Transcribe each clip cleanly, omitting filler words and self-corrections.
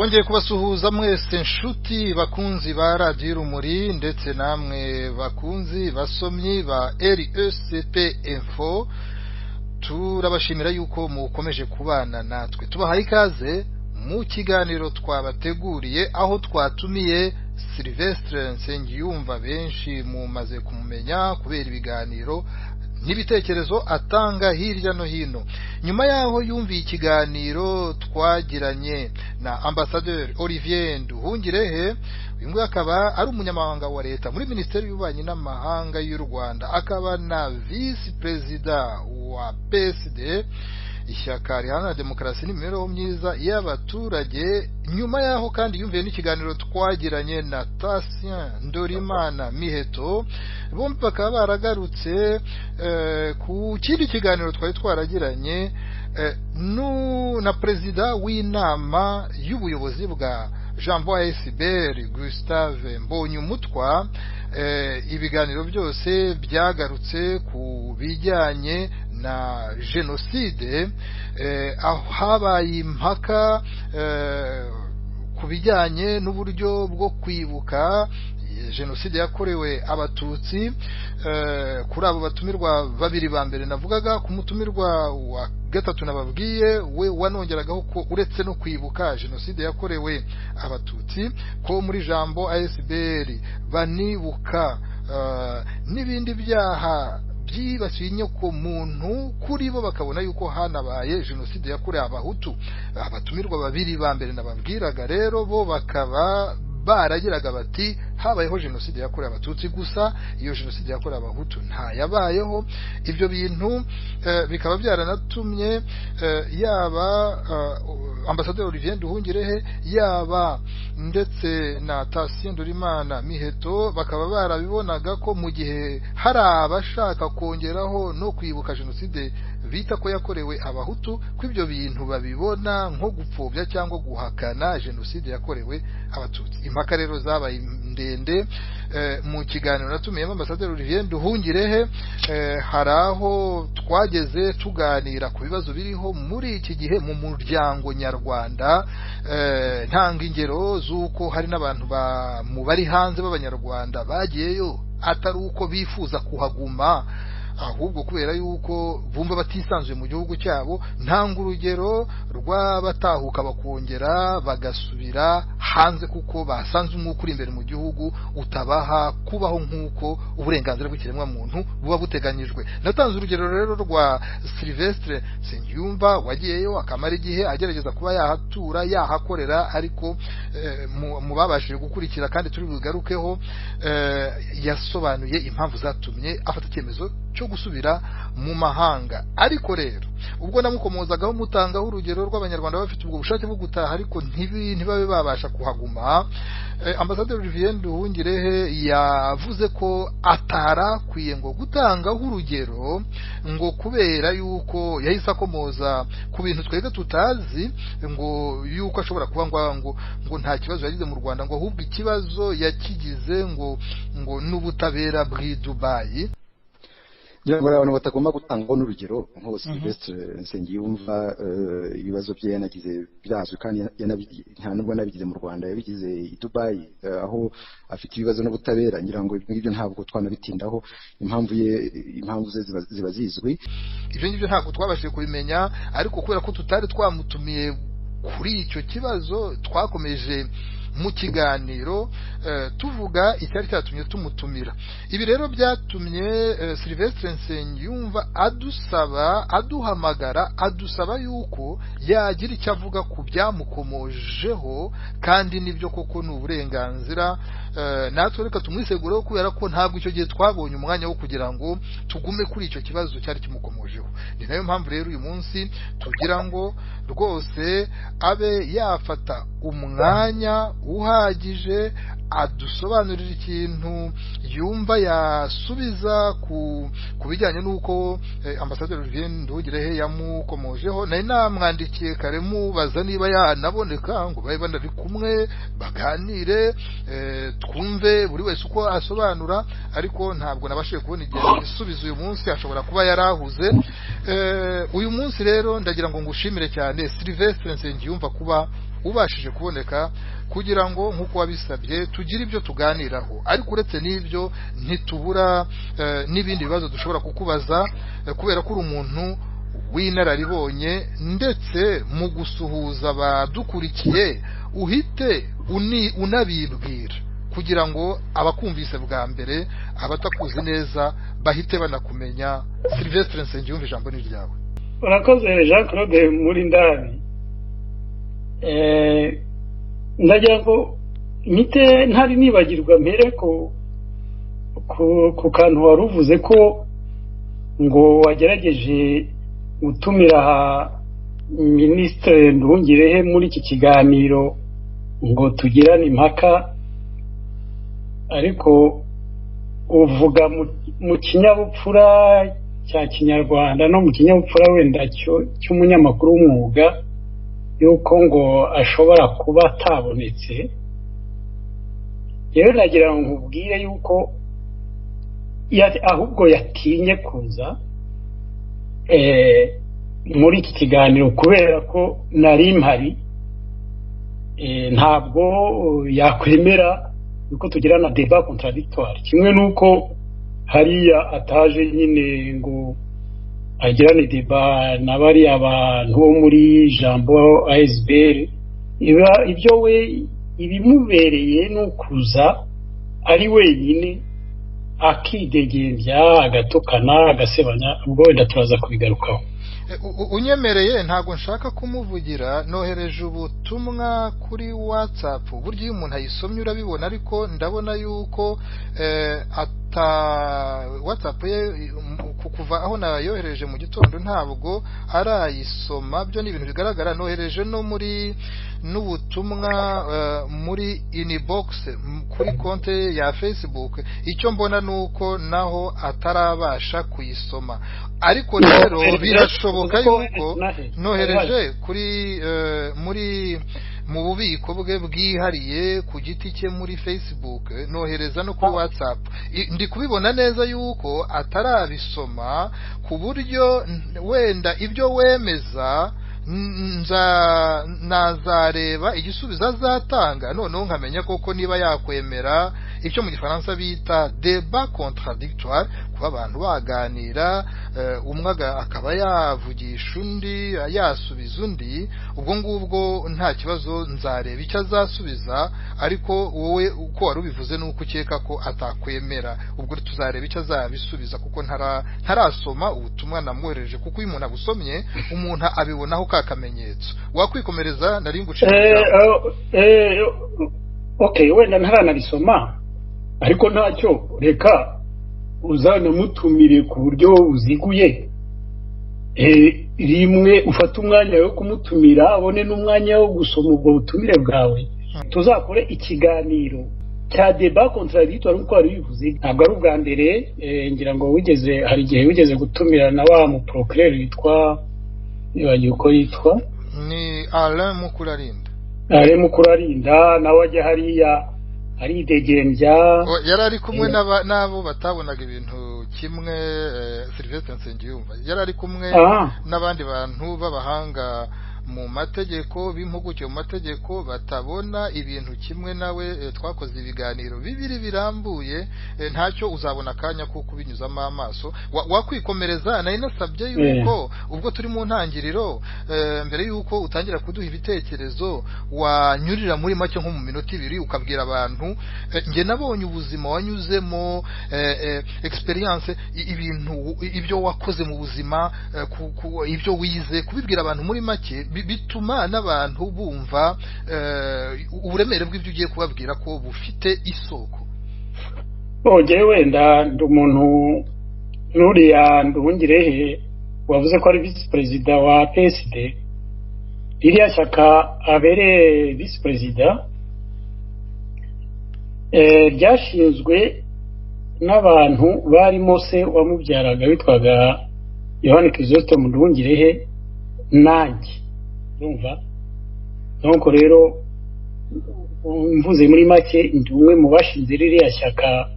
nongeye kubasuhuza mwese nshuti bakunzi ba Radio Rumuri ndetse namwe bakunzi basomyi ba RECP Info. Turabashimira yuko mukomeje kubana natwe. Tubahaye ikaze mu kiganiro twabateguriye aho twatumiye Sylvestre Nsengiyumva, benshi mumaze kumumenya kubera ibiganiro n'ibitekerezo atanga hirya no hino. Nyuma yaho yumviye ikiganiro twagiranye na Ambassadeur Olivier Nduhungirehe, uyu nguyu akaba ari umunyamabanga wa leta muri Minisiteri y'Ububanyi n'Amahanga y'u Rwanda, akaba na Vice President wa PSD, ishyaka riharanira demokarasi n'imibereho myiza y'abaturage. Nyuma yaho kandi yumviye n'ikiganiro twagiranye na Tatien Ndorimana Miheto, bombi bakaba baragarutse ku kindi kiganiro twari twaragiranye na Perezida w'inama y'ubuyobozi bwa Jean-Paul Esiberi Gustave Mbonyumutwa. Ibiganiro byose byagarutse ku bijyanye na genocide, aho habaye impaka ku bijyanye n'uburyo bwo kwibuka genocide yakorewe abatutsi. Kuri abo batumirwa babiri ba mbere navugaga, ku mutumirwa wa gatatu nababwiye we wanongeragaho ko uretse no kwibuka genocide yakorewe abatutsi ko muri jambo ASBR banibuka n'ibindi byaha byibasiye inyoko muntu, kuri bo bakabona yuko hanabaye genocide yakorewe abahutu. Abatumirwa babiri ba mbere nababwiraga rero bo bakaba baragiraga bati habayeho genocide yakorewe abatutsi gusa, iyo genocide yakorewe abahutu nta yabayeho. Ibyo bintu bikaba byaranatumye yaba Ambassadeur Olivier Nduhungirehe yaba ndetse na Tatien Ndorimana Miheto bakaba barabibonaga ko mu gihe hari abashaka kongeraho no kwibuka genocide bita ko yakorewe abahutu, ko ibyo bintu babibona nko gupfobya cyangwa guhakana genocide yakorewe abatutsi. Impaka rero zabaye ndende. Mu kiganiro natumiyemo Ambassadeur Olivier Nduhungirehe, hari aho twageze tuganira ku bibazo biriho muri iki gihe mu muryango nyarwanda, ntanga ingero z'uko hari n'abantu mu bari hanze b'abanyarwanda bagiyeyo atari uko bifuza kuhaguma, ahubwo kubera yuko bumva batisanzuye mu gihugu cyabo. Ntanga urugero rw'abatahuka bakongera bagasubira hanze kuko basanze umwuka uri imbere mu gihugu utabaha kubaho nk'uko uburenganzira bw'ikiremwa muntu buba buteganyijwe. Natanze urugero rero rwa Sylvestre Nsengiyumva wagiyeyo akamara igihe agerageza kuba yahatura yahakorera, ariko mu babashije gukurikira kandi turi bugarukeho, yasobanuye impamvu zatumye afata icyemezo cyo gusubira mu mahanga. Ariko rero ubwo namukomozagaho mutangaho urugero rw'abanyarwanda bafite ubwo bushake bwo gutaha ariko ntibabe babasha kuhaguma, Ambassadeur Olivier Nduhungirehe yavuze ko atarakwiye ngo gutangaho urugero ngo kubera yuko yahise akomoza ku bintu twebwe tutazi, ngo yuko ashobora kuba ngo nta kibazo yagize mu Rwanda, ngo ahubwo ikibazo yakigize ngo n'ubutabera bw'i Dubai. Ngira abantu batagomba gutangaho n'urugero nko Sylvestre Nsengiyumva, ibibazo bye yanagize byazwe kandi nta nubwo nabigize mu Rwanda, yabigize i Dubai aho afite ibibazo n'ubutabera. Ngira ngo ibyo ntabwo twanabitindaho, impamvu ze ziba zizwi. Ibyo ngibyo ntabwo twabashije kubimenya, ariko kubera ko tutari twamutumiye kuri icyo kibazo twakomeje mu kiganiro tuvuga icyari cyatumye tumutumira. Ibi rero byatumye Sylvestre Nsengiyumva aduhamagara adusaba yuko yagira icyo avuga ku byamukomojeho, kandi nibyo koko ni uburenganzira. Natwe reka tumwisegureho kubera ko ntabwo icyo gihe twabonye umwanya wo kugira ngo tugume kuri icyo kibazo cyari kimukomojeho. Ni nayo mpamvu rero uyu munsi tugira ngo rwose abe yafata umwanya uhagije adusobanurira ikintu yumva yasubiza ku bijyanye n'uko Ambassadeur Olivier Nduhungirehe yamukomojeho. Nari namwandikiye kare mubaza niba yanaboneka ngo babe banari kumwe baganire, twumve buri wese uko asobanura, ariko ntabwo nabashije kubona igihe isubiza uyu munsi, ashobora kuba yarahuze. Uyu munsi rero ndagira ngo ngushimire cyane Sylvestre Nsengiyumva kuba ubashije kuboneka kugira ngo nk'uko wabisabye tugire ibyo tuganiraho. Ariko uretse n'ibyo ntitubura n'ibindi bibazo dushobora kukubaza kubera ko uri umuntu w'inararibonye, ndetse mu gusuhuza abadukurikiye uhite unabibwira kugira ngo abakumvise bwa mbere, abatakuzi neza bahite banakumenya. Sylvestre Nsengiyumva, ijambo ni ryawe. urakoze Jean Claude muri ndani. Ndagira ngo nyite ntari nibagirwa mbere ku kantu wari uvuze ko ngo wagerageje gutumira Minisitiri Nduhungirehe muri iki kiganiro ngo tugirane impaka, ariko uvuga mu kinyabupfura cya Kinyarwanda no mu kinyabupfura wenda cy'umunyamakuru w'umwuga yuko ngo ashobora kuba atabonetse. Rero nagira ngo nkubwire yuko ahubwo yatinye kuza muri iki kiganiro kubera ko nari mpari. Ntabwo yakwemera yuko tugirana débat contradictoire, kimwe nuko hariya ataje nyine ngo agirane débat na bariya abantu bo muri Jambo ASBL. Ibyo we ibimubereye nukuza ari wenyine akidegembya, agatukana, agasebanya. Ubwo wenda turaza kubigarukaho. Unyemereye, ntago nshaka kumuvugira, nohereje ubutumwa kuri WhatsApp. Buryo iyo umuntu ayisomye urabibona, ariko ndabona yuko WhatsApp ye kuva aho nayohereje mu gitondo ntabwo arayisoma. Byo ni ibintu bigaragara. Nohereje no muri n'ubutumwa muri inbox kuri konte ya Facebook. Icyo mbona nuko naho atarabasha kuyisoma, ariko rero birashoboka yuko nohereje kuri mu bubiko bwe bwihariye ku giti cye muri Facebook, nohereza no kuri WhatsApp. Ndi kubibona neza yuko atarabisoma, ku buryo wenda ibyo wemeza nazareba igisubizo azatanga, noneho nkamenya koko niba yakwemera icyo mu Gifaransa bita débat contradictoire, kuba abantu baganira, umwe akaba yavugisha undi, yasubiza undi. Ubwo ngubwo nta kibazo, nzareba icyo azasubiza, ariko wowe uko wari ubivuze nuko ukeka ko atakwemera. Ubwo tuzareba icyo azabisubiza, kuko ntarasoma ubutumwa namwohereje, kuko iyo umuntu abusomye umuntu abibonaho kakamenyetso. Wakwikomereza, nari ngushimira. Okay, wenda ntaranabisoma, ariko ntacyo, reka uzanamutumire ku buryo buziguye. Rimwe ufata umwanya wo kumutumira, abone n'umwanya wo gusoma ubwo butumire bwawe. Tuzakore ikiganiro cya débat contradictoire nk'uko wari bivuze. Ntabwo ari ubwa mbere, ngira ngo hari igihe wigeze gutumira na wa mu procureur witwa nibagiye uko yitwa, ni Alain Mukurarinda. Alain Mukurarinda nawe ajya hariya aridegembya. Yari ari kumwe n'abo batabonaga ibintu kimwe. Sylvestre Nsengiyumva yari ari kumwe n'abandi bantu b'abahanga mu mategeko, b'impuguke mu mategeko, batabona ibintu kimwe nawe. Twakoze ibiganiro bibiri birambuye, ntacyo uzabona akanya kuko binyuzamo amaso. Wakwikomereza. Nari nasabye yuko ubwo turi mu ntangiriro, mbere yuko utangira kuduha ibitekerezo, wanyurira muri make nko mu minota 2 ukabwira abantu, nge nabonye ubuzima wanyuzemo, experience, ibintu ibyo wakoze mu buzima, ibyo wize, kubibwira abantu muri make bituma n'abantu bumva uburemere bw'ibyo ugiye kubabwira ko bufite isoko. Ogewe wenda ndi umuntu nuriya Nduhungirehe wavuze ko ari vice perezida wa PSD. Iriya shyaka abereye vice perezida ryashinzwe n'abantu barimo se wamubyaraga witwaga Yohani Chrysostome Nduhungirehe nanjye. Numva nuko rero mvuze muri make ndi umwe mu bashinze ririya shyaka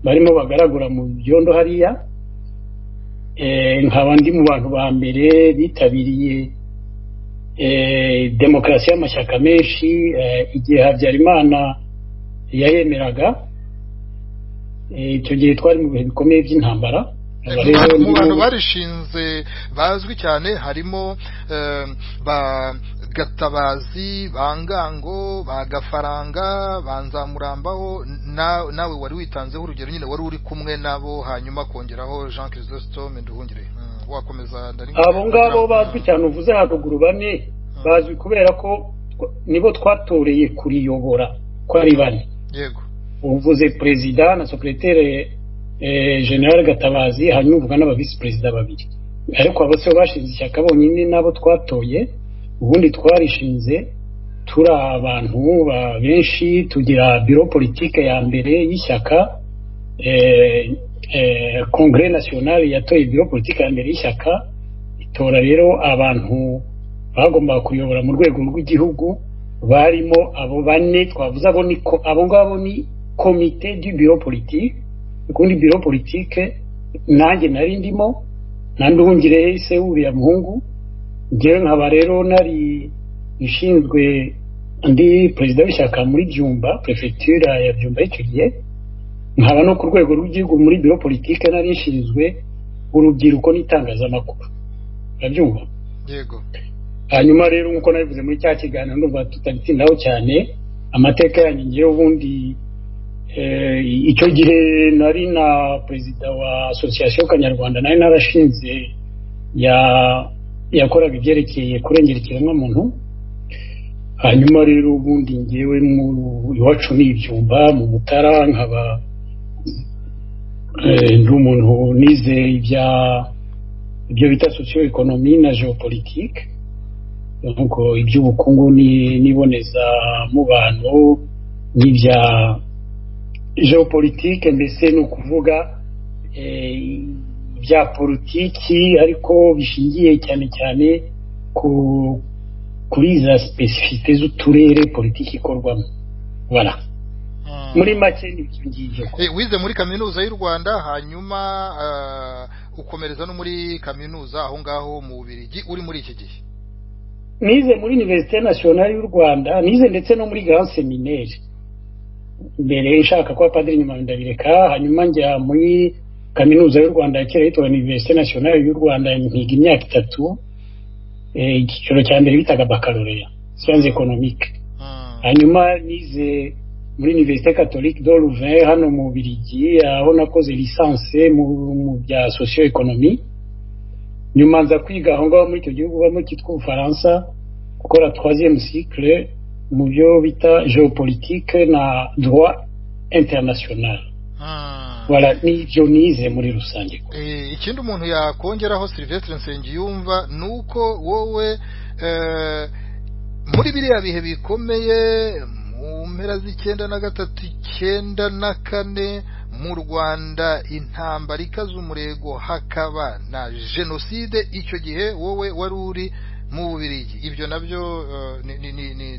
barimo bagaragura mu byondo hariya. Nkaba ndi mu bantu ba mbere bitabiriye demokarasi y'amashyaka menshi igihe Habyarimana yayemeraga icyo gihe twari mu bihe bikomeye by'intambara. Mu bantu barishinze bazwi cyane harimo ba Gatabazi, ba Ngango, ba Gafaranga, ba Nzamurambaho, nawe wari witanzeho urugero nyine wari uri kumwe nabo, hanyuma kongeraho Jean Chrysostome Nduhungire. Wakomeza ndari abo ngabo bazwi cyane uvuze haruguru bane bazwi kubera ko nibo twatoreye kuriyobora ko ari bane. Yego, uvuze president na secrétaire General Gatabazi, hanyuma uvuga n'aba vice president babiri, ariko abo se bashinze ishyaka bonyine nabo twatoye. Ubundi twarishinze turi abantu benshi, tugira bureau politique ya mbere y'ishyaka, Congrès national yatoye bureau politique ya mbere y'ishyaka, itora rero abantu bagomba kuyobora mu rwego rw'igihugu, barimo abo bane twavuze. Abo ngabo ni comité du bureau politique. Ukundi bureau politique nanjye nari ndimo, na Nduhungire se uriya muhungu, njyewe nkaba rero nari ishinzwe ndi perezida w'ishyaka muri Byumba, prefecture ya Byumba icyo gihe, nkaba no ku rwego rw'igihugu muri bureau politique nari ishinzwe urubyiruko n'itangazamakuru. Urabyumva? Yego. Hanyuma rero nkuko nabivuze muri cya kiganiro ndumva tutabitindaho cyane amateka yanjye, ngewe ubundi icyo gihe nari na perezida wa association Kanyarwanda, nari narashinze yakoraga ibyerekeye kurengera ikiremwamuntu. Hanyuma rero ubundi ngewe mu iwacu ni Ibyumba mu Mutara, nkaba ndi umuntu nize ibyo bita socio-economie na géopolitique, nuko iby'ubukungu n'iboneza mubano n'ibya géopolitique, mbese ni ukuvuga bya politiki ariko bishingiye cyane cyane kuri za specificité z'uturere politiki ikorwamo. Voilà, muri make n'ibyo. Wize muri kaminuza y'u Rwanda, hanyuma ukomereza no muri kaminuza aho ngaho mu Bubiligi uri muri iki gihe? Nize muri Université Nationale y'u Rwanda, nize ndetse no muri Grand Seminaire mbere nshaka kuba padiri, nyuma ndabireka. Hanyuma njya muri kaminuza y'u Rwanda kera yitwa Université Nationale y'u Rwanda, nkiga imyaka 3. Icyiciro cya mbere bitaga baccalauréat sciences économiques. Hanyuma nize muri Université Catholique de Louvain hano mu Bubiligi, aho nakoze licence mu bya socio-économie. Nyuma nza kwiga aho ngaho muri icyo gihugu bamwe cyitwa Ubufaransa, gukora 3e cycle mu byo bita géopolitique na droit international. Voilà, nibyo nize muri rusange. Ikindi umuntu yakongeraho Sylvestre Nsengiyumva nuko wowe muri biriya bihe bikomeye mu mpera z'93 94 mu Rwanda, intambara ikaze umurego, hakaba na genocide, icyo gihe wowe wari uri mu Bubiligi. Ibyo nabyo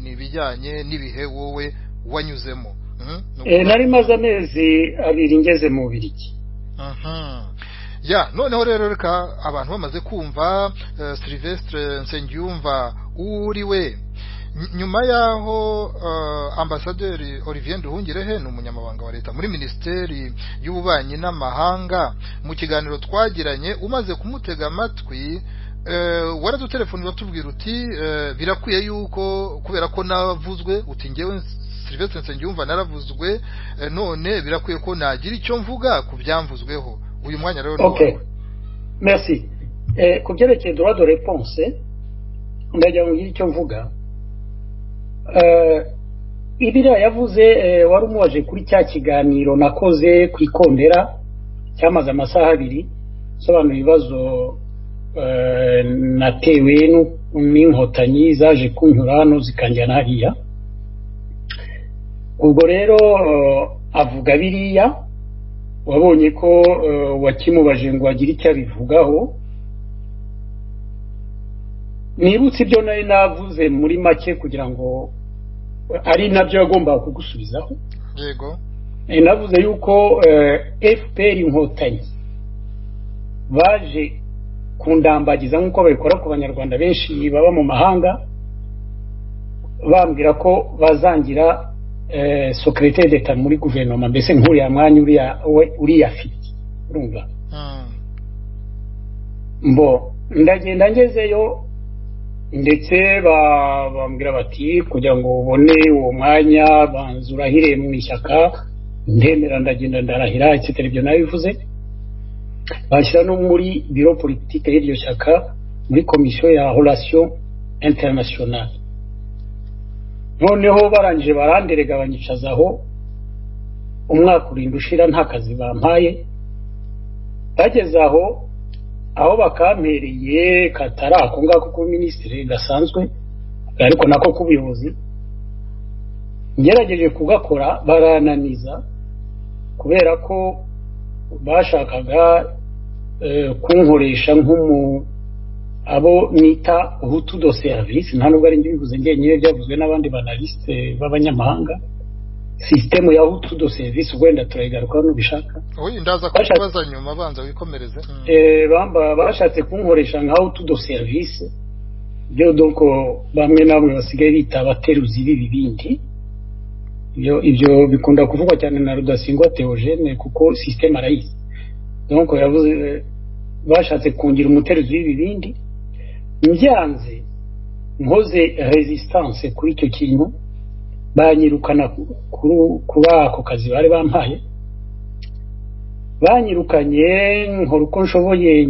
ni bijyanye n'ibihe wowe wanyuzemo. Nari maze amezi 2 ngeze mu Bubiligi. Noneho rero reka abantu bamaze kumva Sylvestre Nsengiyumva uri we, nyuma yaho ambasaderi Olivier Nduhungirehe ni umunyamabanga wa leta muri Minisiteri y'Ububanyi n'Amahanga, mu kiganiro twagiranye umaze kumutega amatwi waradutelefoni batubwira uti birakwiye yuko kubera ko navuzwe, uti ngewe Sylvestre Nsengiyumva naravuzwe, none birakwiye ko nagira icyo mvuga ku byamvuzweho. Uyu mwanya rero Okay, merci. Ku byerekeye droit de réponse ndagira ngo ngire icyo mvuga. Ibira yavuze wari umuwaje kuri cya kiganiro nakoze ku Ikondera cyamaze amasaha 2 sobanura ibibazo natewe n'inkotanyi zaje kunyura hano zikanjyana hariya. Ubwo rero avuga biriya, wabonye ko wakimubaje ngo agire icyo abivugaho. Nibutse ibyo nari navuze muri make kugira ngo ari nabyo agomba kugusubizaho. Yego. Navuze yuko FPR inkotanyi baje kundambagiza nk'uko babikora ku banyarwanda benshi baba mu mahanga, bambwira ko bazangira secrétaire d'etat muri guverinoma, mbese nk'uriya mwanya uriya afite, urumva. Mbo ndagenda ngezeyo, ndetse bambwira bati kugira ngo ubone uwo mwanya banza urahire mu ishyaka, ndemera ndagenda ndarahira etc. Ibyo nabivuze, bashyira no muri biro politique y'iryo shyaka muri komisiyo ya relation internationale. Noneho barangije baranderega banyicazaho, umwaka urinda ushira nta kazi bampaye. Bageze aho bakampereye katari ako ngako ku minisitiri gasanzwe, ariko nako kubuyobozi, ngerageje kugakora barananiza, kubera ko bashakaga kunkoresha abo nita Hutu do service. Nta nubwo ari njye bivuze njyenyine, byavuzwe n'abandi banaliste b'abanyamahanga. System ya Hutu do service wenda turayigarukaho nubishaka. Ndaza kubaza nyuma, banza wikomereze. Bashatse kunkoresha nka Hutu do service, byo donc bamwe nabo basigaye bita abateruzi b'ibibindi. Ibyo bikunda kuvugwa cyane na Rudasingwa Theogene kuko system arayizi. Donc yavuze bashatse kungira umuteruzi w'ibibindi, njyanze nkoze resistance kuri icyo kintu, banyirukana kuba ako kazi bari bampaye. Banyirukanye nkora uko nshoboye,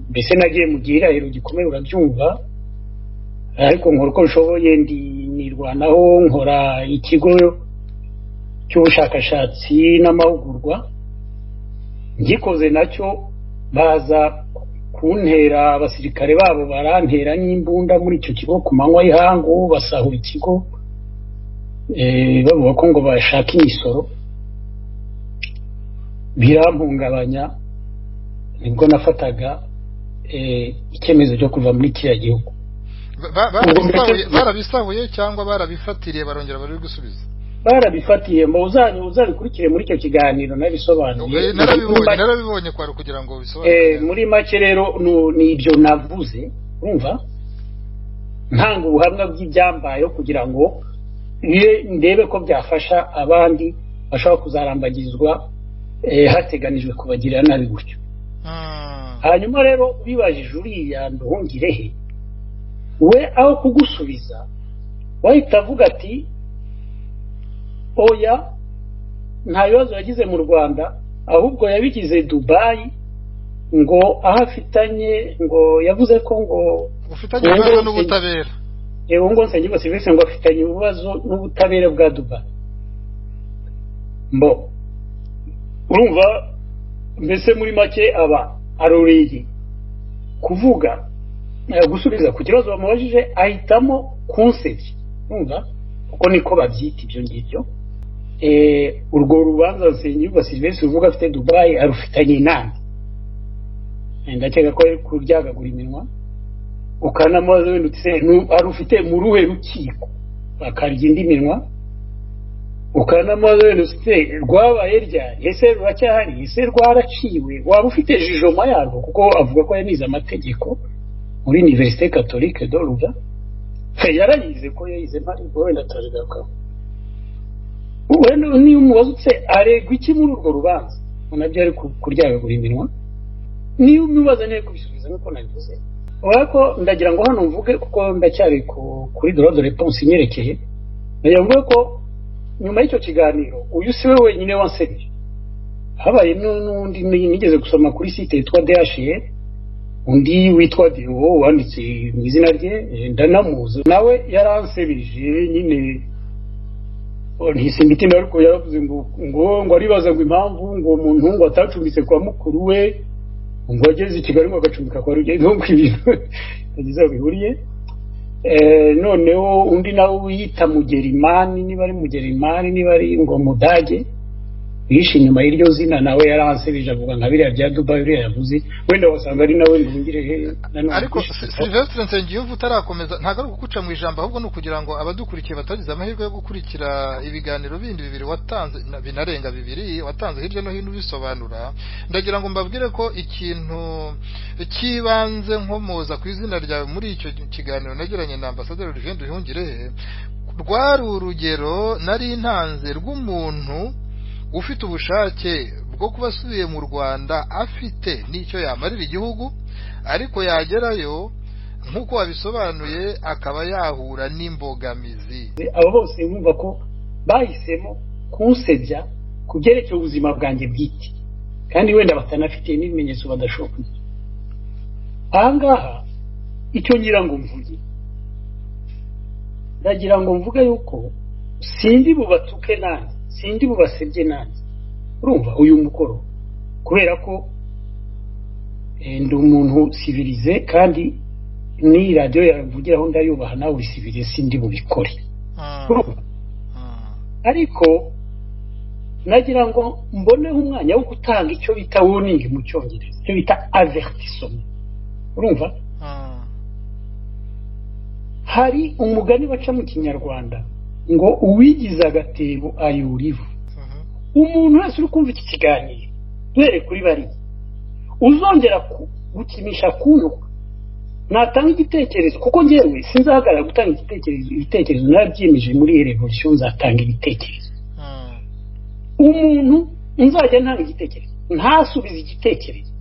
mbese nagiye mu gihirahiro gikomeye urabyumva, ariko nkora uko nshoboye nirwanaho, nkora ikigo cy'ubushakashatsi n'amahugurwa. Ngikoze nacyo baza kuntera, abasirikare babo barantera n'imbunda muri icyo kigo ku manywa y'ihangu, basahura ikigo, bavuga ko ngo bashaka imisoro. Birampungabanya, nibwo nafataga icyemezo cyo kuva muri kiriya gihugu. Barabisahuye cyangwa barabifatiriye barongera bari gusubiza? Barabifatiye. Mbo uzabikurikire muri icyo kiganiro nabisobanuye. Narabibonye kwari kugira ngo bisobanure. Muri make rero ni ibyo navuze, urumva, ntanga ubuhamya bw'ibyambayeho kugira ngo ndebe ko byafasha abandi bashobora kuzarambagizwa hateganijwe kubagirira nabi gutyo. Hanyuma rero bibajije uriya Nduhungirehe, we aho kugusubiza wahita avuga ati oya, nta bibazo yagize mu Rwanda, ahubwo yabigize Dubai, ngo aho afitanye, ngo yavuze ko ngo ufitanye ibibazo n'ubutabera. Ngo Nsengiyumva Sylvestre ngo afitanye ibibazo n'ubutabera bwa Dubai. Mbo urumva, mbese muri make aba aruriye kuvuga, gusubiza ku kibazo bamubajije ahitamo kunsebya, urumva, kuko niko babyita ibyo ngibyo. Urwo rubanza Nsengiyumva Sylvestre uvuga afite Dubai arufitanye inama, ndakeka ko ari kuryagagura iminwa, ukanamaze wendutse arufite mu ruhe rukiko akarya indi minwa, ukanamaze wendutse rwabaye ryari, ese ruracyahari, ese rwaraciwe, waba ufite jijoma yarwo, kuko avuga ko yanize amategeko muri Université Catholique de Louvain. Yarayize ko yayize mpari, wenda turabigarukaho. Niyo umubazutse aregwa iki muri urwo rubanza, nabyo ari kuryagagura iminwa. Niyo umubaza niyo kubisubiza nk'uko nabivuze. Urako ndagira ngo hano mvuge, kuko ndacyari kuri droit de réponse inyerekeye, ndagira ngo ko nyuma y'icyo kiganiro uyu siwe wenyine wansebye. Habaye n'undi nigeze gusoma kuri site yitwa DHE, undi witwa Deo wanditse mu izina rye, ndanamuzi, nawe yaransebije nyine. Ntisimbiti ariko yaravuze ngo aribaza ngo impamvu ngo umuntu ngo atacumbitse kwa mukuru we, ngo ageze i Kigali ngo agacumbika kwa Rugendo, ngo ibintu yagize bihuriye. Noneho undi nawe wiyita Mugerimani, niba ari Mugerimani, niba ari ngo Mudage, yishe inyuma y'iryo zina nawe yaransebije avuga nka biriya bya Dubai uriya yavuze wenda wasanga ari nawe ngire ariko Sylvestre Nsengiyumva utarakomeza ntago ari ukuguca mu ijambo ahubwo no kugira ngo abadukurikiye batagize amahirwe yo gukurikira ibiganiro bindi bibiri watanze binarenga bibiri watanze hirya no hino bisobanura ndagira ngo mbabwire ko ikintu kibanze nkomoza ku izina ryawe muri icyo kiganiro nagiranye na Ambassadeur Olivier Nduhungirehe rwari urugero nari ntanze rw'umuntu ufite ubushake bwo kuba asubiye mu Rwanda afite n'icyo yamarira igihugu ariko yagerayo nk'uko wabisobanuye akaba yahura n'imbogamizi abo bose bumva ko bahisemo kunsebya ku byerekeye ubuzima bwanjye bwite kandi wenda batanafite n'ibimenyetso badashoboye ahangaha icyo ngira ngo mvuge ndagira ngo mvuge yuko sindi bubatuke nanjye sindi bubasebye nanjye urumva uyu mukoro kubera ko ndi umuntu civilize kandi ni radio yavugiraho ndayubaha nawe uri civilize sindi bubikore ariko nagira ngo mboneho umwanya wo gutanga icyo bita warning mu cyongereza icyo bita avertissement urumva hari umugani baca mu kinyarwanda ngo uwigize agatebo ayurivu umuntu wese uri kumva iki kiganiro duhere kuri bari uzongera gukinisha kunuka natanga igitekerezo kuko ngewe sinzahagarara gutanga ibitekerezo narabyiyemeje muri revolution nzatanga ibitekerezo umuntu nzajya ntanga igitekerezo ntasubize igitekerezo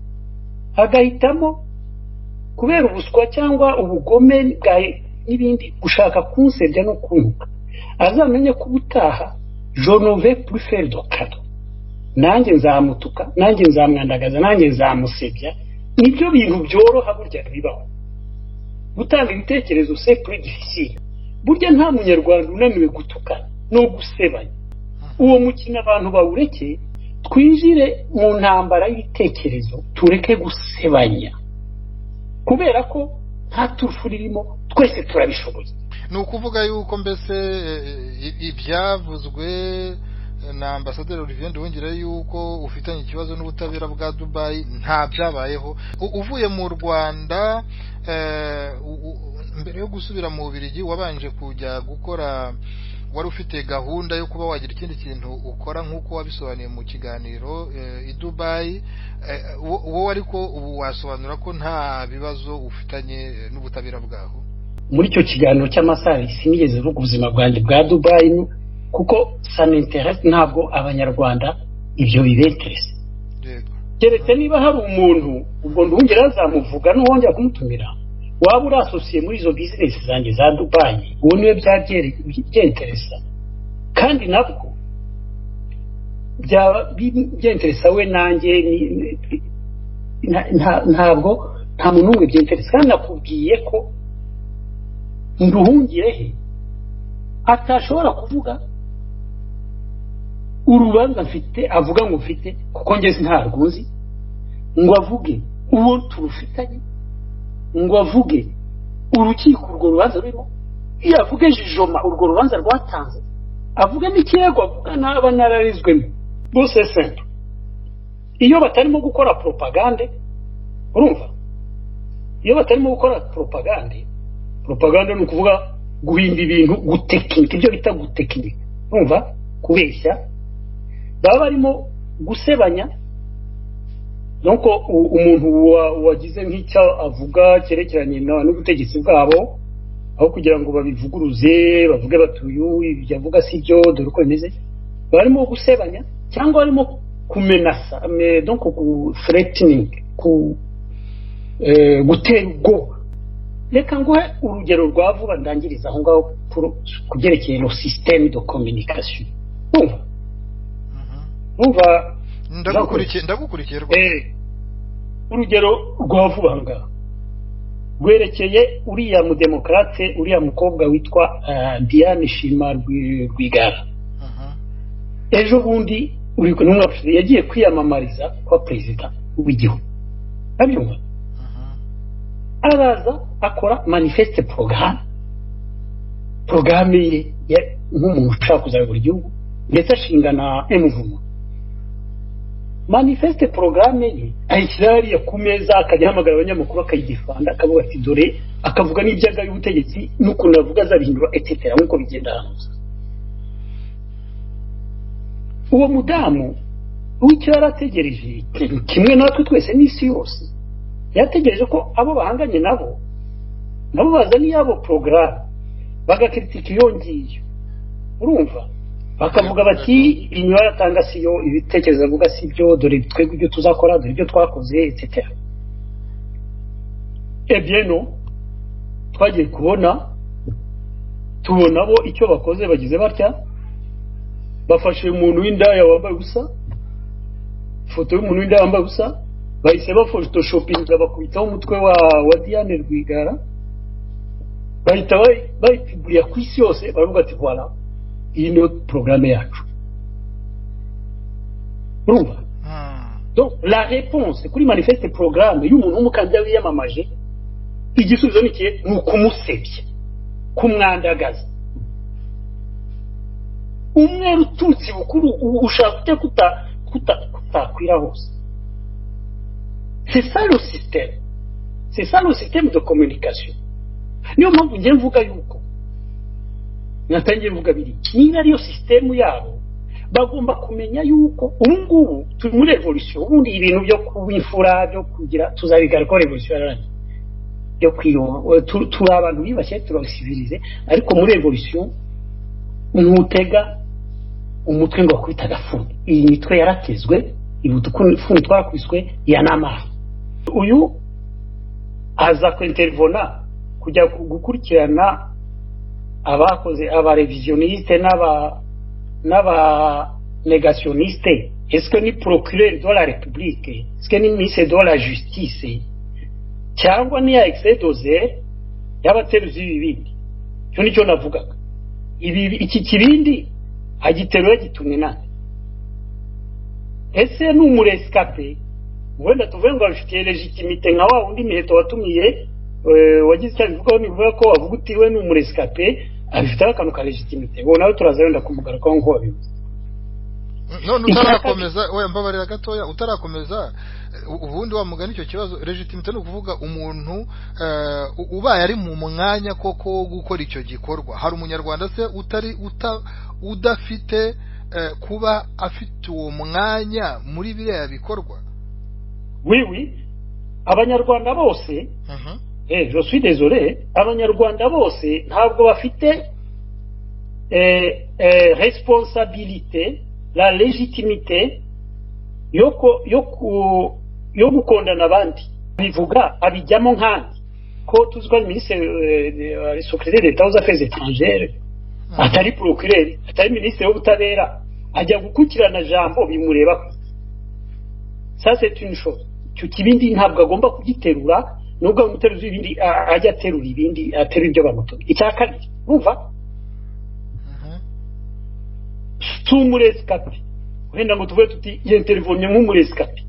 agahitamo kubera ubuswa cyangwa ubugome bwa n'ibindi gushaka kunsebya no kunuka azamenye ko ubutaha je ne vais plus faire de cadeau nanjye nzamutuka nanjye nzamwandagaza nanjye nzamusebya nibyo bintu byoroha burya bibaho gutanga ibitekerezo c'est plus difficile burya nta munyarwanda unaniwe gutuka no gusebanya uwo mukino abantu bawureke twinjire mu ntambara y'ibitekerezo tureke gusebanya kubera ko nta turufu ririmo twese turabishoboye ni ukuvuga yuko mbese ibyavuzwe na Ambassadeur Olivier Nduhungirehe yuko ufitanye ikibazo n'ubutabera bwa Dubai nta byabayeho uvuye mu Rwanda mbere yo gusubira mu Bubiligi wabanje kujya gukora wari ufite gahunda yo kuba wagira ikindi kintu ukora nk'uko wabisobanuye mu kiganiro i Dubai wowe ariko ubu wasobanura ko nta bibazo ufitanye n'ubutabera bwaho muri icyo kiganiro cy'amasaha sinigeze vuga ubuzima bwanjye bwa Dubai kuko ça m'intéresse ntabwo abanyarwanda ibyo bibenterese keretse niba hari umuntu ubwo Nduhungirehe azamuvuga n'uwongera kumutumira waba uri asosiye muri izo business zanjye za Dubai ubu niwe byenteresa kandi nabwo byenteresa we nanjye ntabwo nta muntu umwe byenteresa kandi nakubwiye ko Nduhungirehe atashobora kuvuga urubanza mfite avuga ngo mfite kuko ngeze ntarwuzi ngo avuge uwo turufitanye ngo avuge urukiko urwo rubanza rurimo iyo avuge jijoma urwo rubanza rwatanze avuge n'ikirego avuga n'aba nararizwemo bose simple iyo batarimo gukora propagande urumva iyo batarimo gukora propagande ni ukuvuga guhimba ibintu gutekinika ibyo bita gutekinika urumva kubeshya baba barimo gusebanya nuko umuntu wagize nk'icyo avuga cyerekeranye n'ubutegetsi bwabo aho kugira ngo babivuguruze bavuge batuyu ibyo avuga si byo dore uko bimeze barimo gusebanya cyangwa barimo kumenasa donc threatening gutera ubwoba reka nguhe urugero rwa vuba ndangiriza aho ngaho kubyerekeye le système de communication umva ndagukurikiye rwose urugero rwa vuba ngaho rwerekeye uriya mudemokrate uriya mukobwa witwa Diane Shima Rwigara ejo bundi uri kunumwa yagiye kwiyamamariza kwa perezida w'igihugu abyumva araza akora manifeste programme ye nk'umuntu ushaka kuzayobora igihugu ndetse ashingana emuvuma manifeste programme ye ayishyira hariya ku meza akajya ahamagara abanyamakuru akayigifanda akavuga ati dore akavuga n'ibyaga y'ubutegetsi n'ukuntu avuga azabihindura etc nk'uko bigenda hano. Uwo mudamu w'icyo yarategereje kimwe natwe twese n'isi yose yategereje ko abo bahanganye nabo bazaniye abo programme bagakritika iyo ngiyo, urumva, bakavuga bati inyuma yatanga siyo, ibitekerezo avuga sibyo, dore twebwe ibyo tuzakora, dore ibyo twakoze etc. Bien no twagiye tubona bo icyo bakoze bagize batya, bafashe umuntu w'indaya wambaye ubusa, foto y'umuntu w'indaya wambaye ubusa, bahise bafotoshopinga bakubitaho umutwe wa Diane Rwigara, bahita bayipiburiya ku isi yose, baravuga ati voilà iyi niyo programme yacu. Urumva? Donc la réponse kuri manifeste programme y'umuntu w'umukandida wiyamamaje, igisubizo nikiye ni ukumusebya, kumwandagaza. Umwe rututsi bukuru ushaka kutakwira hose. C'est ça le système. C'est ça le système de communication. Niyo mpamvu ngiye mvuga yuko natangiye mvuga biri niba ariyo système yabo bagomba kumenya yuko ubungubu turi muri revolution, ubundi ibintu byo kubifura byo kugira tuzabigaruka revolution yaranye byo kwiyo turi abantu bibashye turabisivilize, ariko muri revolution ntutega umutwe ngo kwita gafuni. Iyi mitwe yaratezwe ibutukuni twakwiswe yanama. Uyu aza kwintervona kujya gukurikirana abakoze abarevisionniste n'aba négationniste. Est-ce que ni procureur de la République, est-ce que ni ministre de la Justice, cyangwa ni ya excès d'oser y'abateruzi bibindi? Cyo nicyo navugaga. Iki kibindi agiterura gitumwe nande? Ese n'umurescape wenda tuvuye ngo afite legitimité nka wa undi miheto watumiye wagize cyane bivuga nivuga ko wavuga utiwe n'umurescape afite akantu ka legitimité. Bo nawe turaza wenda kumugaruka ngo wabivuze. None utarakomeza oya mbabarira gatoya, utarakomeza ubundi wa mugani icyo kibazo legitimité no kuvuga umuntu ubaye ari mu mwanya koko gukora icyo gikorwa. Hari umunyarwanda se udafite kuba afite uwo mwanya muri biriya bikorwa? Oui, abanyarwanda bose je suis désolé, abanyarwanda bose ntabwo bafite responsabilité, la légitimité yo gukondana abandi. Bivuga abijyamo nkandi ko tuzwa ministre secrétaire d'État aux affaires étrangères, atari procureur, atari ministre w'ubutabera, ajya gukukirana jambo bimureba. Ça c'est une chose. Cyo kibindi ntabwo agomba kugiterura, nubwo umuteruzi ibindi ajya aterura ibindi, aterura ibyo bamutumye. Icyakabiri umva tumurescape wenda ngo tuvuye tuti intervenye nk'umurescape.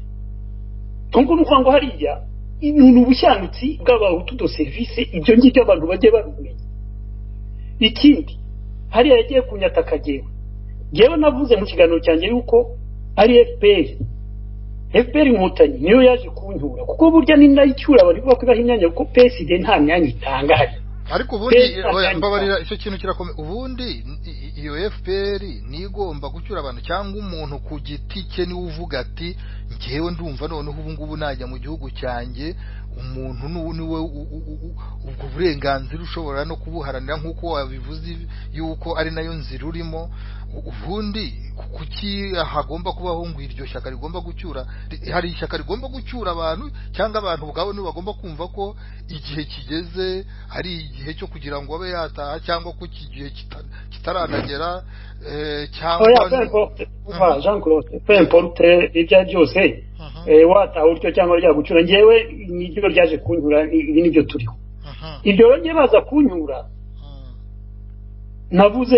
Tungo nuko ngo hariya ibintu bushyangutsi bw'abahutu do service, ibyo ngibyo abantu bajye babimenya. Ikindi hariya yagiye kunyataka jewe navuze mu kiganiro cyanjye yuko ari FPR inkotanyi niyo yaje kunyura, kuko burya ni nayicyura bari kuvuga ko ibaha imyanya, kuko PSD nta myanya itanga hari. Ariko ubundi mbabarira icyo kintu kirakomeye. Ubundi iyo FPR nigomba gucyura abantu cyangwa umuntu ku giti cye ni uvuga ati ngewe ndumva noneho ubu ngubu najya mu gihugu cyanjye, umuntu niwe ubwo burenganzira ushobora no kubuharanira nk'uko wabivuze yuko ari nayo nzira urimo. Ubundi kuki hagomba kubaho ngo iryo shyaka rigomba gucyura? Hari ishyaka rigomba gucyura abantu cyangwa abantu ubwabo nibo bagomba kumva ko igihe kigeze, hari igihe cyo kugira ngo abe yataha, cyangwa ko igihe kitaranagera, cyangwa Jean Claude, peu importe ibya byose wataha uryo cyangwa rya gucyura, ngewe niryo ryaje kunyura, ibi nibyo turiho. Ibyo rero baza kunyura navuze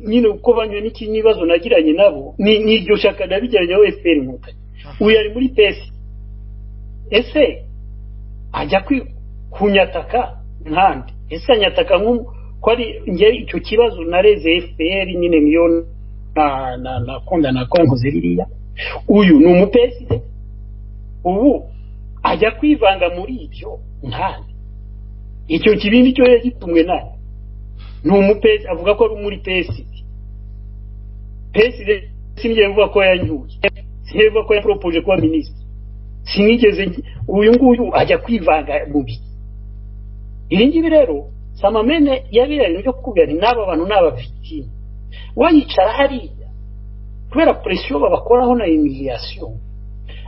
nyine uko banywe n'ikibazo nagiranye nabo, ni iryo shaka nabijyanye aho FPR inkotanyi. Uyu ari muri PS, ese ajya kunyataka nkandi? Ese anyataka ko ari nge icyo kibazo nareze FPR nyine niyo na kondana ko nkoze biriya. uyu ni umupeside ubu ajya kwivanga muri ibyo nkandi icyo kibindi cyo yagitumwe nani ni umupeside avuga ko ari muri peside sinigeze mvuga ko yanyuye sinigeze mvuga ko yapropose kuba minisitiri sinigeze uyu nguyu ajya kwivanga mu bi iri ngibi rero Samamene yabiranye byo kukubwira ni n'aba bantu n'aba victime wayicara hariya kubera presiyo babakoraho na humiliation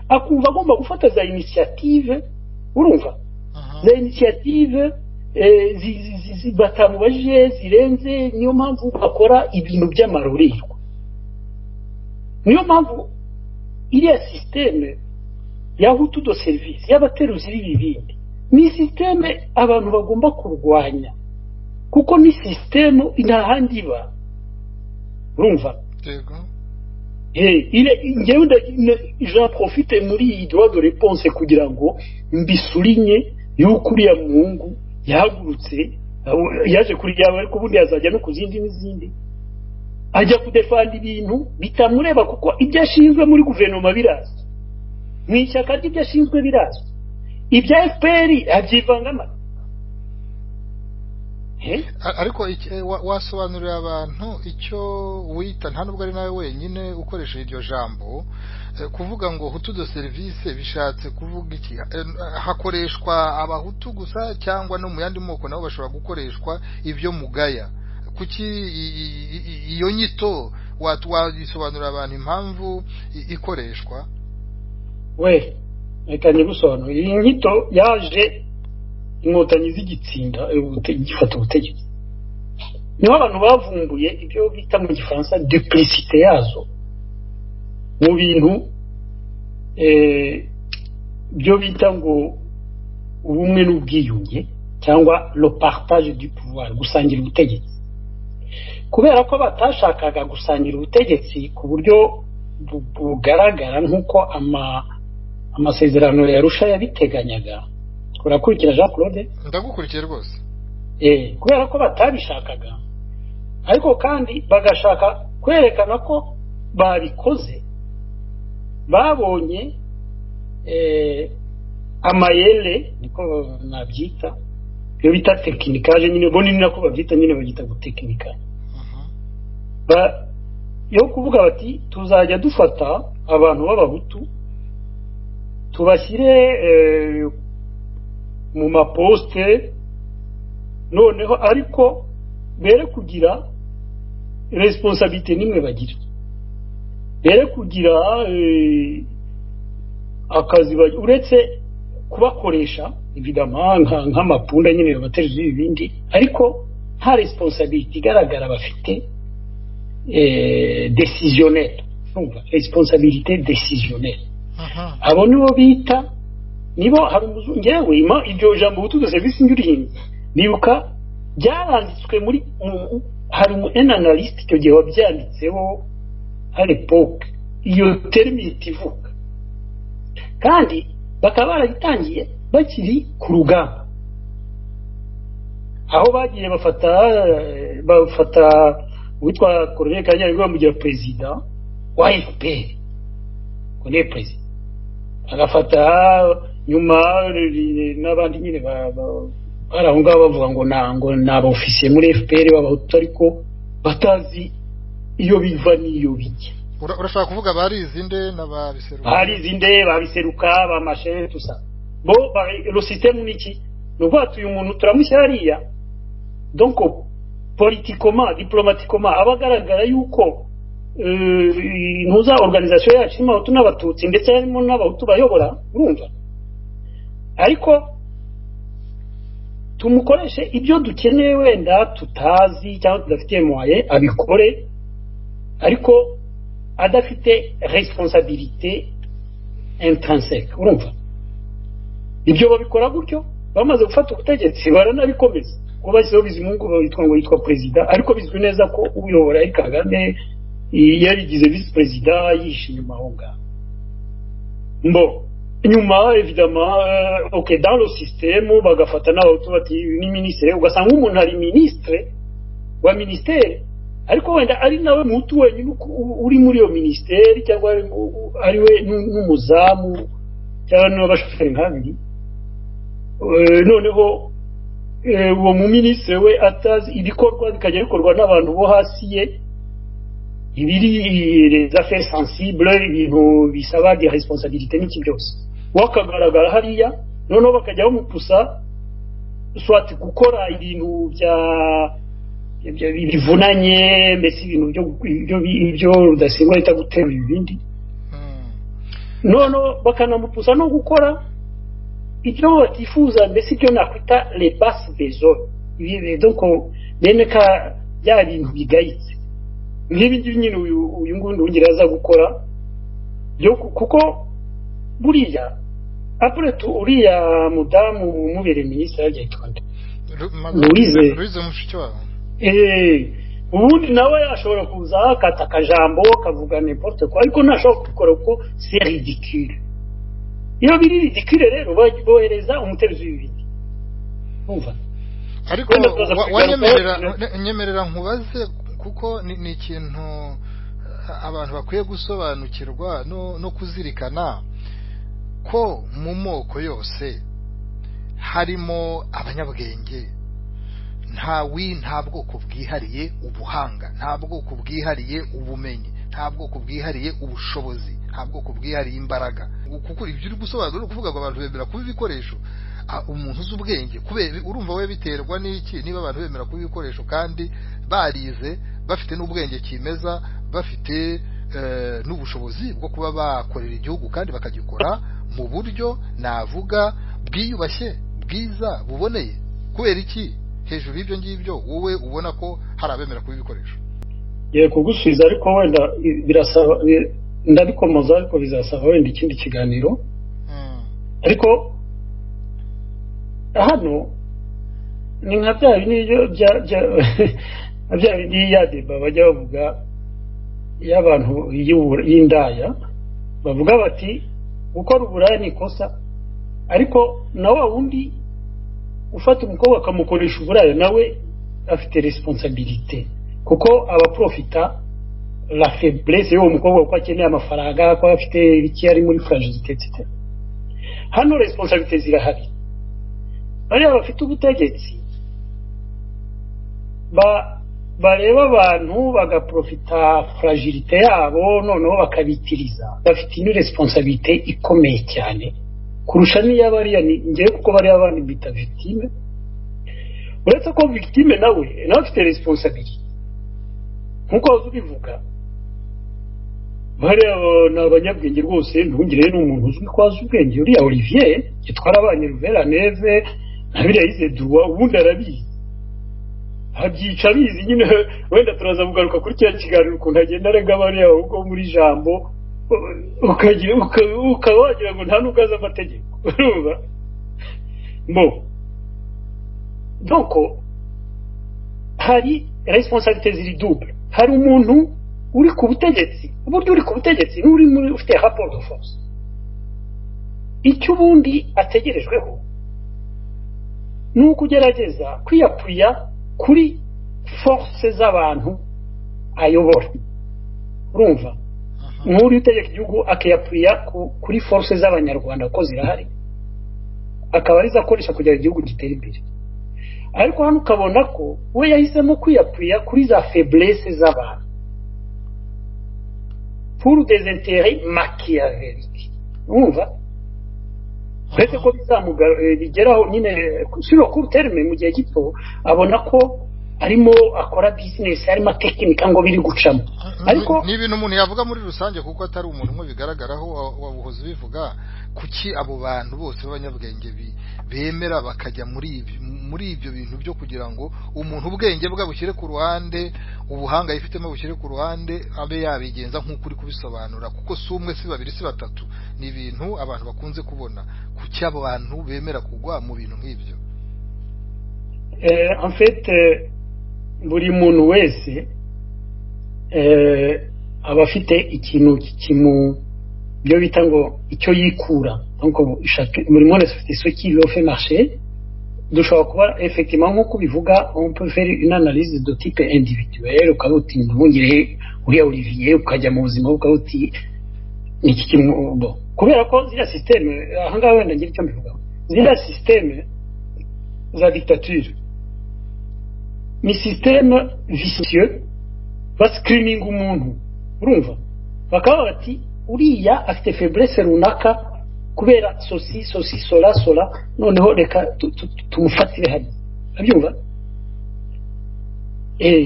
akumva agomba gufata za initiative urumva za initiative batamubajije zirenze niyo mpamvu bakora ibintu by'amarorerwa niyo mpamvu iriya systeme ya hutu do service y'abateruzi b'ibibindi ni systeme abantu bagomba kurwanya kuko ni systeme nta handi iba urumva ngewe j'en profite muri iyi droit de réponse kugira ngo mbisulinye yuko uriya muhungu yahagurutse yaje kuri yawe ariko ubundi yazajya no ku zindi n'izindi ajya kudefanda ibintu bitamureba kuko ibyo ashinzwe muri guverinoma birazwi mu ishyaka ry'ibyo ashinzwe birazwi ibya FPR abyivangamo ariko wasobanurira abantu icyo wita nta nubwo ari nawe wenyine ukoresha iryo jambo kuvuga ngo hutu de service bishatse kuvuga iki hakoreshwa abahutu gusa cyangwa no mu yandi moko nabo bashobora gukoreshwa ibyo mugaya kuki iyo nyito wayisobanurira abantu impamvu ikoreshwa reka nigusobanura iyi nyito yaje inkotanyi z'igitsinda gifata ubutegetsi niho abantu bavumbuye ibyo bita mu gifaransa duplicité yazo mu bintu byo bita ngo ubumwe n'ubwiyunge cyangwa le partage du pouvoir gusangira ubutegetsi kubera ko batashakaga gusangira ubutegetsi ku buryo bugaragara nk'uko amasezerano yarusha yabiteganyaga urakurikira Jean Claude ndagukurikiye rwose kubera ko batabishakaga ariko kandi bagashaka kwerekana ko babikoze babonye amayele niko nabyita iyo bita tekinikage nyine bo ni nako babyita nyine bagita gutekinika yo kuvuga bati tuzajya dufata abantu b'abahutu tubashyire mu maposte noneho ariko bere kugira responsabilité nimwe bagira bere kugira akazi uretse kubakoresha évidemment nk'amapunda nyine bateje ibindi ariko nta responsabilité igaragara bafite décisionnelle numva responsabilité décisionnelle abo nibo bita nibo hari ngewe iryo jambo butuze service njuriye nibuka byaranditswe muri hari un analyste icyo gihe wabyanditseho à l'époque iyo terme itivuga kandi bakaba baragitangiye bakiri ku rugamba aho bagiye bafata witwa Colonel Kanyari bamugira president wa FPR kone president agafata nyuma n'abandi nyine baraho ngaho bavuga ngo naba officier muri FPR b'abahutu ariko batazi iyo biva niyo bijya urashaka kuvuga barizinde babiseruka bamashe tusa bo le système niki nuko uyu muntu turamushyira hariya donc politiquement diplomatiquement abagaragara yuko ntuza organisation yacu irimo abahutu n'abatutsi ndetse harimo n'abahutu bayobora urumva ariko tumukoreshe ibyo dukeneye wenda tutazi cyangwa tudafitiye moyen abikore ariko adafite responsabilité intrinsèque urumva ibyo babikora gutyo bamaze gufata ubutegetsi baranabikomeza ko bashyizeho Bizimungu yitwa president ariko bizwi neza ko uyobora ari Kagame yarigize vice president yishe inyuma aho ngaho mbo nyuma évidemment ok dans le système bagafata n'abahutu bati ni ministre ugasanga umuntu ari ministre wa ministère ariko wenda ari nawe mutu wenyine uri muri iyo ministeri cyangwa ari we n'umuzamu cyangwa n'abashoferi nk'abiri noneho uwo mu minisitiri we atazi ibikorwa bikajya bikorwa n'abantu bo hasi ye ibiri les affaires sensibles ibintu bisaba des responsabilités n'iki byose wakagaragara hariya noneho bakajya bamupusa soit gukora ibintu bivunanye mbese ibintu byo rudasingwa leta gutera ibindi noneho bakanamupusa no gukora ibyo batifuza mbese ibyo nakwita les basses besoins donc bene ka bya bintu bigayitse nk'ibi ngibi nyine uyu ngundi wongera aza gukora kuko buriya après tout uriya mudamu umubereye minisitiri yagiye twande Louise Mushikiwabo ubundi nawe ashobora kuza akata akajambo kavuga n'importe quoi ariko ntashobora kubikora kuko c'est ridicule iyo biri ridicule rero bohereza umuteruzi w'ibindi umva ariko wanyemerera nkubaze kuko ni ikintu abantu bakwiye gusobanukirwa no kuzirikana ko mu moko yose harimo abanyabwenge nta bwoko bwihariye ubuhanga nta bwoko bwihariye ubumenyi nta bwoko bwihariye ubushobozi nta bwoko bwihariye imbaraga kuko ibyo uri gusobanura no kuvuga ngo abantu bemera kuba ibikoresho umuntu uzi ubwenge kubera urumva we biterwa n'iki niba abantu bemera kuba ibikoresho kandi barize bafite n'ubwenge kimeza bafite n'ubushobozi bwo kuba bakorera igihugu kandi bakagikora mu buryo navuga bwiyubashye bwiza buboneye kubera iki hejuru y'ibyo ngibyo wowe ubona ko hari abemera kuba ibikoresho kugusubiza ariko wenda birasaba ndabikomoza ariko bizasaba wenda ikindi kiganiro ariko hano ni nka bya bindi ya deba bajya bavuga y'abantu y'indaya bavuga bati gukora uburaya ni ikosa ariko na wa wundi ufata umukobwa akamukoresha uburaya nawe afite responsabilité kuko abaprofita la faiblesse y'uwo mukobwa ko akeneye amafaranga ko afite iki ari muri fragilité etc. Hano responsabilité zirahari bariya bafite ubutegetsi bareba abantu bagaprofita fragilité yabo noneho bakabitiriza bafite une responsabilité ikomeye cyane kurusha niya bariya ngiye kuko bariya abandi bita victime uretse ko victime nawe afite responsabilité nkuko ubivuga bariya n'abanyabwenge rwose ntungire n'umuntu uzwi ko azi ubwenge uriya Olivier yitwara abanye Ruvera Neve nabiriya yize duwa ubundi arabizi habyica bizi nyine wenda turaza kugaruka kuri cya kiganiro ukuntu agenda arega bariya ubwo muri jambo ukaba wagira ngo nta nubwo azi amategeko urumva donc hari responsabilité ziri double hari umuntu uri ku butegetsi uburyo uri ku butegetsi n'uri muri ufite rapport de force icyo ubundi ategerejweho ni ukugerageza kwiyapuya kuri force z'abantu ayobora urumva nk'uri utegeka igihugu akiyapuya kuri force z'abanyarwanda ko zirahari akaba arizo akoresha kugira igihugu gitere imbere ariko hano ukabona ko we yahisemo kwiyapuya kuri za faiblesse z'abantu pour des intérêts machiavéliques urumva uretse ko bigeraho nyine sur le court terme mu gihe gito abona ko arimo akora business arimo tekinika ngo biri gucamo ariko ni ibintu umuntu yavuga muri rusange kuko atari umuntu umwe bigaragaraho wabuhoze bivuga kuki abo bantu bose b'abanyabwenge bemera bakajya muri ibyo bintu byo kugira ngo umuntu ubwenge bwa bushyire ku ruhande ubuhanga yifitemo bushyire ku ruhande abe yabigenza nk'uko uri kubisobanura kuko si umwe si babiri si batatu ni ibintu abantu bakunze kubona kuki abo bantu bemera kugwa mu bintu nk'ibyo en fait buri muntu wese aba afite ikintu byo bita ngo icyo yikura donc buri muntu afite ce qui le fait marcher dushobora kuba effectivement nk'uko bivuga on peut faire une analyse de type individuel ukabuti ntungire uriya Olivier ukajya mu buzima ukabuti iki kimwe kubera ko ziriya systeme ahangaha wenda ngira icyo mbivuga ziriya systeme za dictature ni systeme vicieux ba screening umuntu urumva bakaba bati uriya afite faiblesse runaka kubera sosi sola noneho reka tumufatire hano abyumva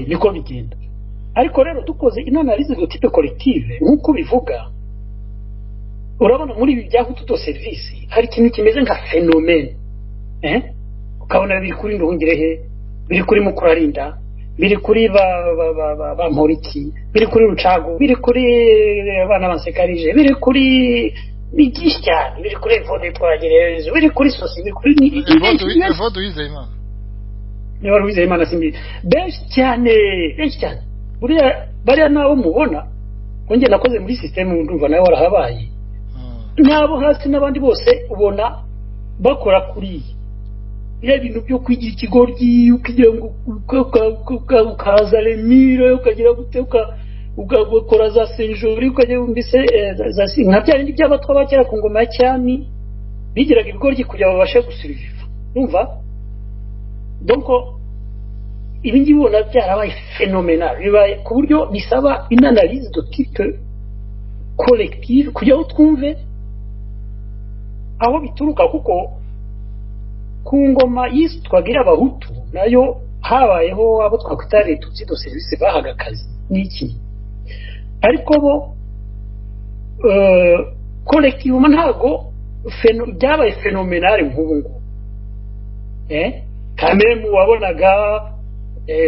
niko bigenda ariko rero dukoze inanalyse de type collective nkuko bivuga urabona muri ibi bya hutu service hari ikintu kimeze nka phénomène ukabona biri kuri Nduhungirehe biri kuri Mukurarinda biri kuri ba Mporiki biri kuri Rucago biri kuri abana bansekarije biri kuri bigishi cyane biri kuri Evode Twagireze biri kuri sosi biri kuri Evode Wizeyimana niba Wizeyimana simbi benshi cyane buriya nabo mubona konge nakoze muri systeme ndumva nawe warahabaye nabo hasi n'abandi bose ubona bakora kuri bya bintu byo kwigira ikigoryi ukigira ngo ukaza remire ukagira guteka ugakora za senjori ukagira mbise nka bya bindi by'abatwa bakera ku ngoma ya cyami bigiraga ibigoryi kugira ngo babashe gusurviva umva donc ibi ngibi ubona byarabaye phénoménal bibaye ku buryo bisaba une analyse de type collective kugira ngo twumve aho bituruka kuko ku ngoma y'isi twagira abahutu nayo habayeho abo twakwita Tutsi do service bahaga akazi n'iki ariko bo collective ntago byabaye phénoménal nk'ubu ngubu kameme wabonaga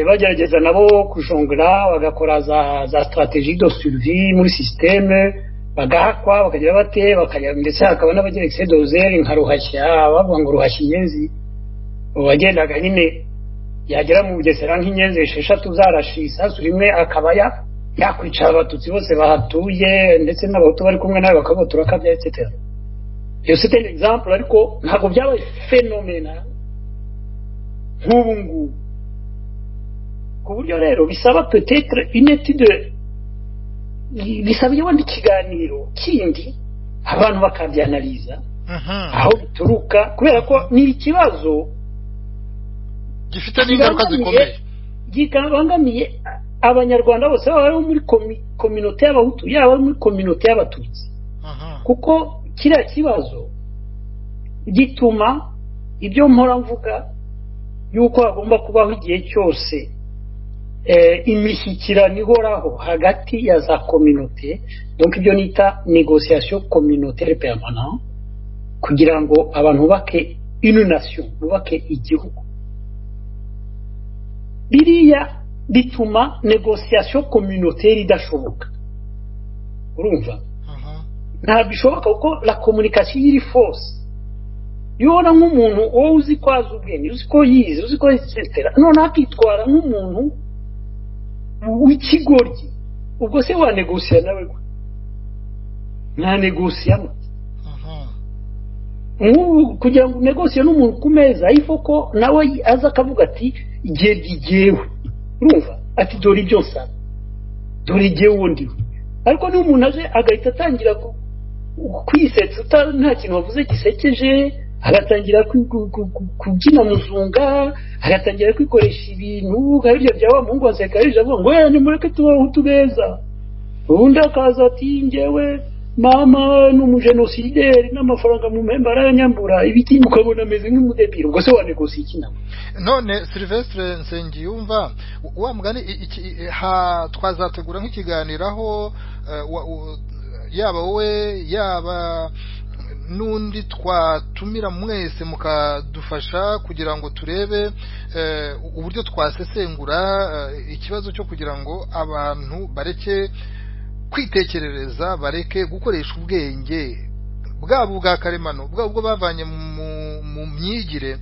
bagerageza nabo kujongera bagakora za stratégie de survie muri système bagahakwa bakagira bate bakajya ndetse hakaba n'abagira excès d'oseille nka Ruhashya bavuga ngo Ruhashya inyenzi wagendaga nyine yagera mu Bugesera nk'inyenzi 6 zarashisa rimwe akaba yakwicara abatutsi bose bahatuye ndetse n'abahutu bari kumwe nawe bakabotura kabya etc. Iyo c'est un exemple ariko ntago byabaye phénoménal nk'ubu ngubu ku buryo rero bisaba peut-être une étude bisaba yabandi kiganiro kindi abantu bakabyanaliza aho bituruka kubera ko ni ikibazo gifite n'ingaruka zikomeye gikabangamiye abanyarwanda bose baba muri communauté y'abahutu yaba muri communauté y'abatutsi kuko kiriya kibazo gituma ibyo mpora mvuga yuko hagomba kubaho igihe cyose imishyikirano ihoraho hagati ya za communauté donc ibyo nita négociation communautaire permanente kugira ngo abantu bubake une nation bubake igihugu biriya bituma négociation communautaire idashoboka urumva nta bishoboka kuko la communication iri force yona nk'umuntu wowe uzi ko azi ubwenge uzi ko yize uzi ko etc none akitwara nk'umuntu w'ikigoryi ubwo se wa negosia nawe nta negosiamo kugira ngo negosie n'umuntu ku meza ifo ko nawe aza akavuga ati igihe gigewe urumva ati dore ibyo nsaba dore igihe wundi ariko niba umuntu aje agahita atangira kwisetsa nta kintu wavuze gisekeje agatangira kubyina muzunga agatangira kwikoresha ibintu nk'ibyo byaba mu ngo asekarije avuga ngo nimureke tubaho tubeza ubundi akaza ati njyewe mama n'umujenosideri n'amafaranga mu mpemba aranyambura ibiti mukabona ameze nk'umudebiri ubwo se wanegosia iki nawe none Sylvestre Nsengiyumva wa mugani twazategura nk'ikiganiro aho yaba wowe yaba nundi twatumira mwese mukadufasha kugira ngo turebe uburyo twasesengura ikibazo cyo kugira ngo abantu bareke kwitekerereza bareke gukoresha ubwenge bwabo bwa karemano bwabo bavanye mu myigire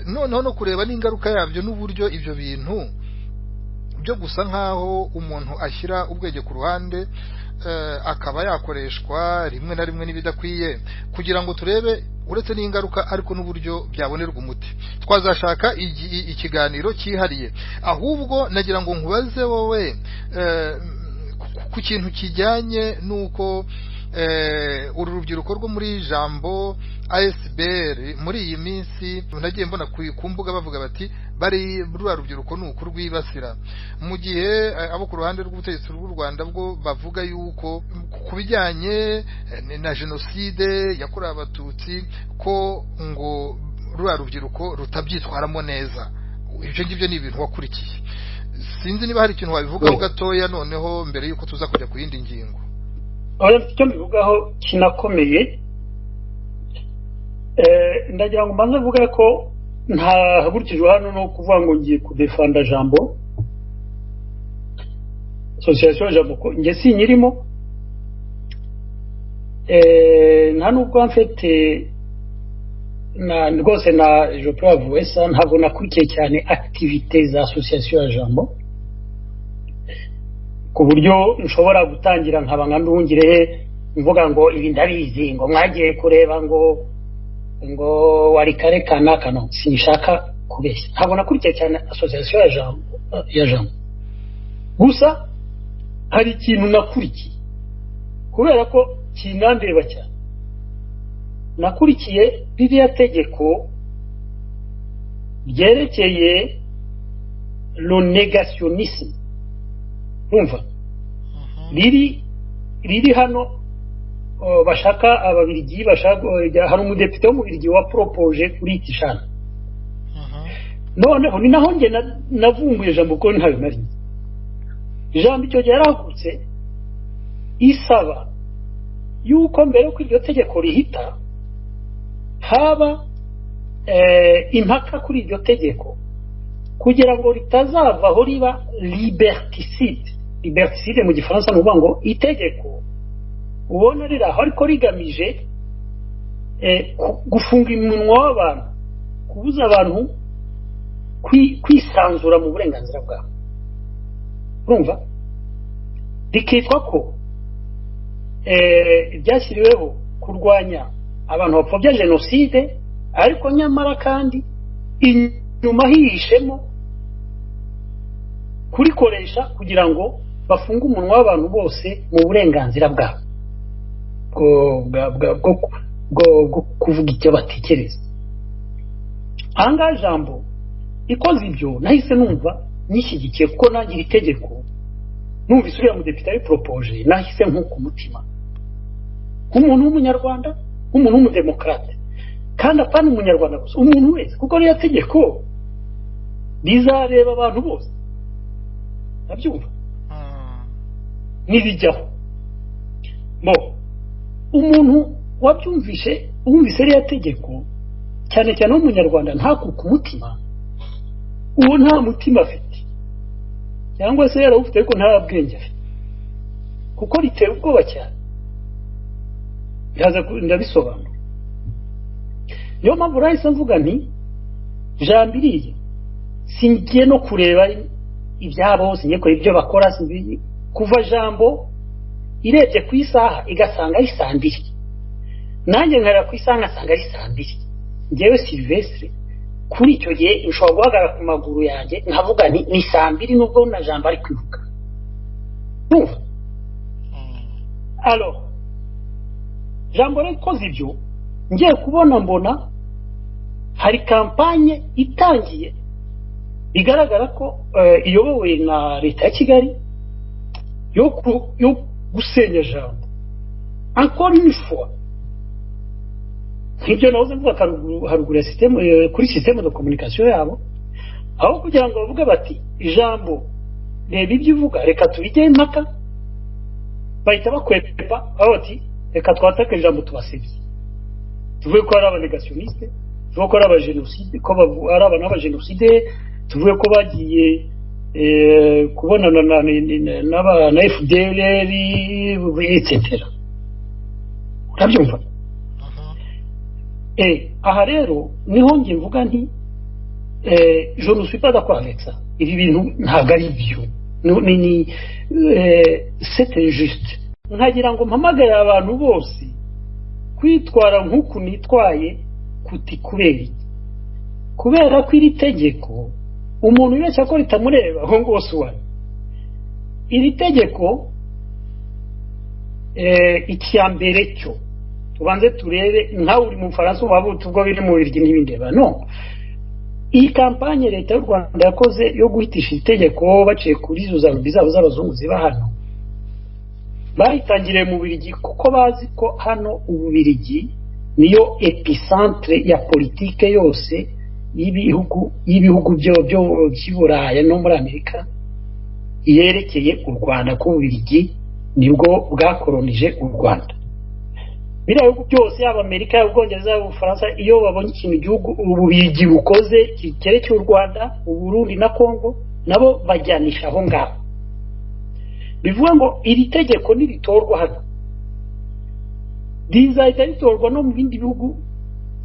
noneho no kureba n'ingaruka yabyo n'uburyo ibyo bintu byo gusa nkaho umuntu ashyira ubwenge ku ruhande akaba yakoreshwa rimwe na rimwe n'ibidakwiye kugira ngo turebe uretse n'ingaruka ariko n'uburyo byabonerwa umuti. Twazashaka ikiganiro cyihariye, ahubwo nagira ngo nkubaze wowe ku kintu kijyanye n'uko uru rubyiruko rwo muri Jambo ASBR muri iyi minsi nagiye mbona ku mbuga bavuga bati bari rura rubyiruko nuko rwibasira, mu gihe abo ku ruhande rw'ubutegetsi bw'u Rwanda bwo bavuga yuko kubijyanye na jenoside yakorewe abatutsi ko ngo rura rubyiruko rutabyitwaramo neza. Ibyo ngibyo ni ibintu wakurikiye, sinzi niba hari ikintu wabivugaho gatoya noneho mbere yuko tuza kujya ku yindi ngingo. icyo mbivugaho kinakomeye, ndagira ngo mbanze mvuge ko ntahagurikijwe hano no kuvuga ngo ngiye kudefanda Jambo, association Jambo ko nge sinyirimo, nta nubwo mfite rwose na je peux avouer ça, ntabwo nakurikiye cyane activité za association ya Jambo ku buryo nshobora gutangira nkaba nduhungire mvuga ngo ibi ndabizi ngo mwagiye kureba ngo wari karekana kano. Sinshaka kubeshya, ntabwo nakurikiye cyane association ya Jambo gusa hari ikintu nakurikiye kubera ko kinandeba cyane. Nakurikiye ririya tegeko ryerekeye le négationnisme, umva riri hano bashaka ababirigi, bashaka hari umudepite w'umubirigi wa propoje kuri ikishana. Noneho ni naho nge navumbuye Jambo ko ntayo nari Jambo icyo gihe yarahagurutse isaba yuko mbere ko iryo tegeko rihita haba impaka kuri iryo tegeko kugira ngo ritazavaho riba liberticide. Liberticide mu gifaransa ni ukuvuga ngo itegeko ubona riri aho ariko rigamije gufunga iminwa w'abantu, kubuza abantu kwisanzura mu burenganzira bwabo. Urumva rikitwa ko ryashyiriweho kurwanya abantu bapfobya jenoside, ariko nyamara kandi inyuma hihishemo kurikoresha kugira ngo bafunge umunwa w'abantu bose mu burenganzira bwabo bwo kuvuga icyo batekereza. Ahangaha Jambo ikoze ibyo nahise numva nishyigikiye kuko nangira itegeko numvise uriya mudepite ari propoje nahise nkuko umutima nk'umuntu w'umunyarwanda, nk'umuntu w'umudemokrate, kandi apana umunyarwanda gusa, umuntu wese, kuko riya tegeko rizareba abantu bose. Nabyumva nirijyaho umuntu wabyumvise wumvise riya tegeko cyane cyane w'umunyarwanda ntakuka umutima, uwo nta mutima afite cyangwa se yarawufite ariko nta bwenge afite, kuko ritera ubwoba cyane. Ndabisobanura, niyo mpamvu urahise mvuga nti Jambo iriye singiye no kureba ibyabo, singiye kureba ibyo bakora, kuva Jambo irebye ku isaha igasanga ari saa 2, nanjye nkareba ku isaha ngasanga ari saa 2, njyewe Sylvestre kuri icyo gihe nshobora guhagarara ku maguru yanjye nkavuga ni saa 2 nubwo na Jambo ari kwivuga. Urumva alors Jambo rikoze ibyo, ngiye kubona mbona hari kampanye itangiye bigaragara ko iyobowe na leta ya Kigali yo gusenya Jambo encore une fois. Nk'ibyo nahoze mvuga haruguru ya système kuri système de communication yabo, aho kugira ngo bavuge bati Jambo reba ibyo uvuga reka tubijye impaka, bahita bakwepa aho bati reka twatake Jambo tubasebye, tuvuge ko ari abanegationiste, tuvuge ko ari abagenocide, ko ari abantu b'abagenocide, tuvuge ko bagiye kubonana na FDLR etc. Urabyumva? Aha rero niho nge mvuga nti je ne suis pas d'accord avec ça. Ibi bintu ntabwo ari byo, c'est injuste. Nkagira ngo mpamagarire abantu bose kwitwara nk'uku nitwaye kuti kubera ko iri tegeko umuntu wese ko ritamureba aho ngose wari iri tegeko icyambere cyo tubanze turebe nka uri mu Faransa wabutu ubwo biri mu biryo n'ibindeba no iyi kampanye leta y'u Rwanda yakoze yo guhitisha itegeko baciye kuri zo z'abazungu ziba hano bayitangiriye mu Bubiligi kuko bazi ko hano Ububiligi niyo epicentre ya politike yose y'ibihugu byo by'Iburaya no muri Amerika yerekeye u Rwanda ko Ububiligi nibwo bwakolonije u Rwanda. Biriya bihugu byose yaba Amerika y'Ubwongereza y'Ubufaransa iyo babonye ikintu igihugu Ububiligi bukoze cyerekeye u Rwanda, Uburundi na Kongo nabo bajyanisha aho ngaho. Bivuga ngo iri tegeko niritorwa hano rizahita ritorwa no mu bindi bihugu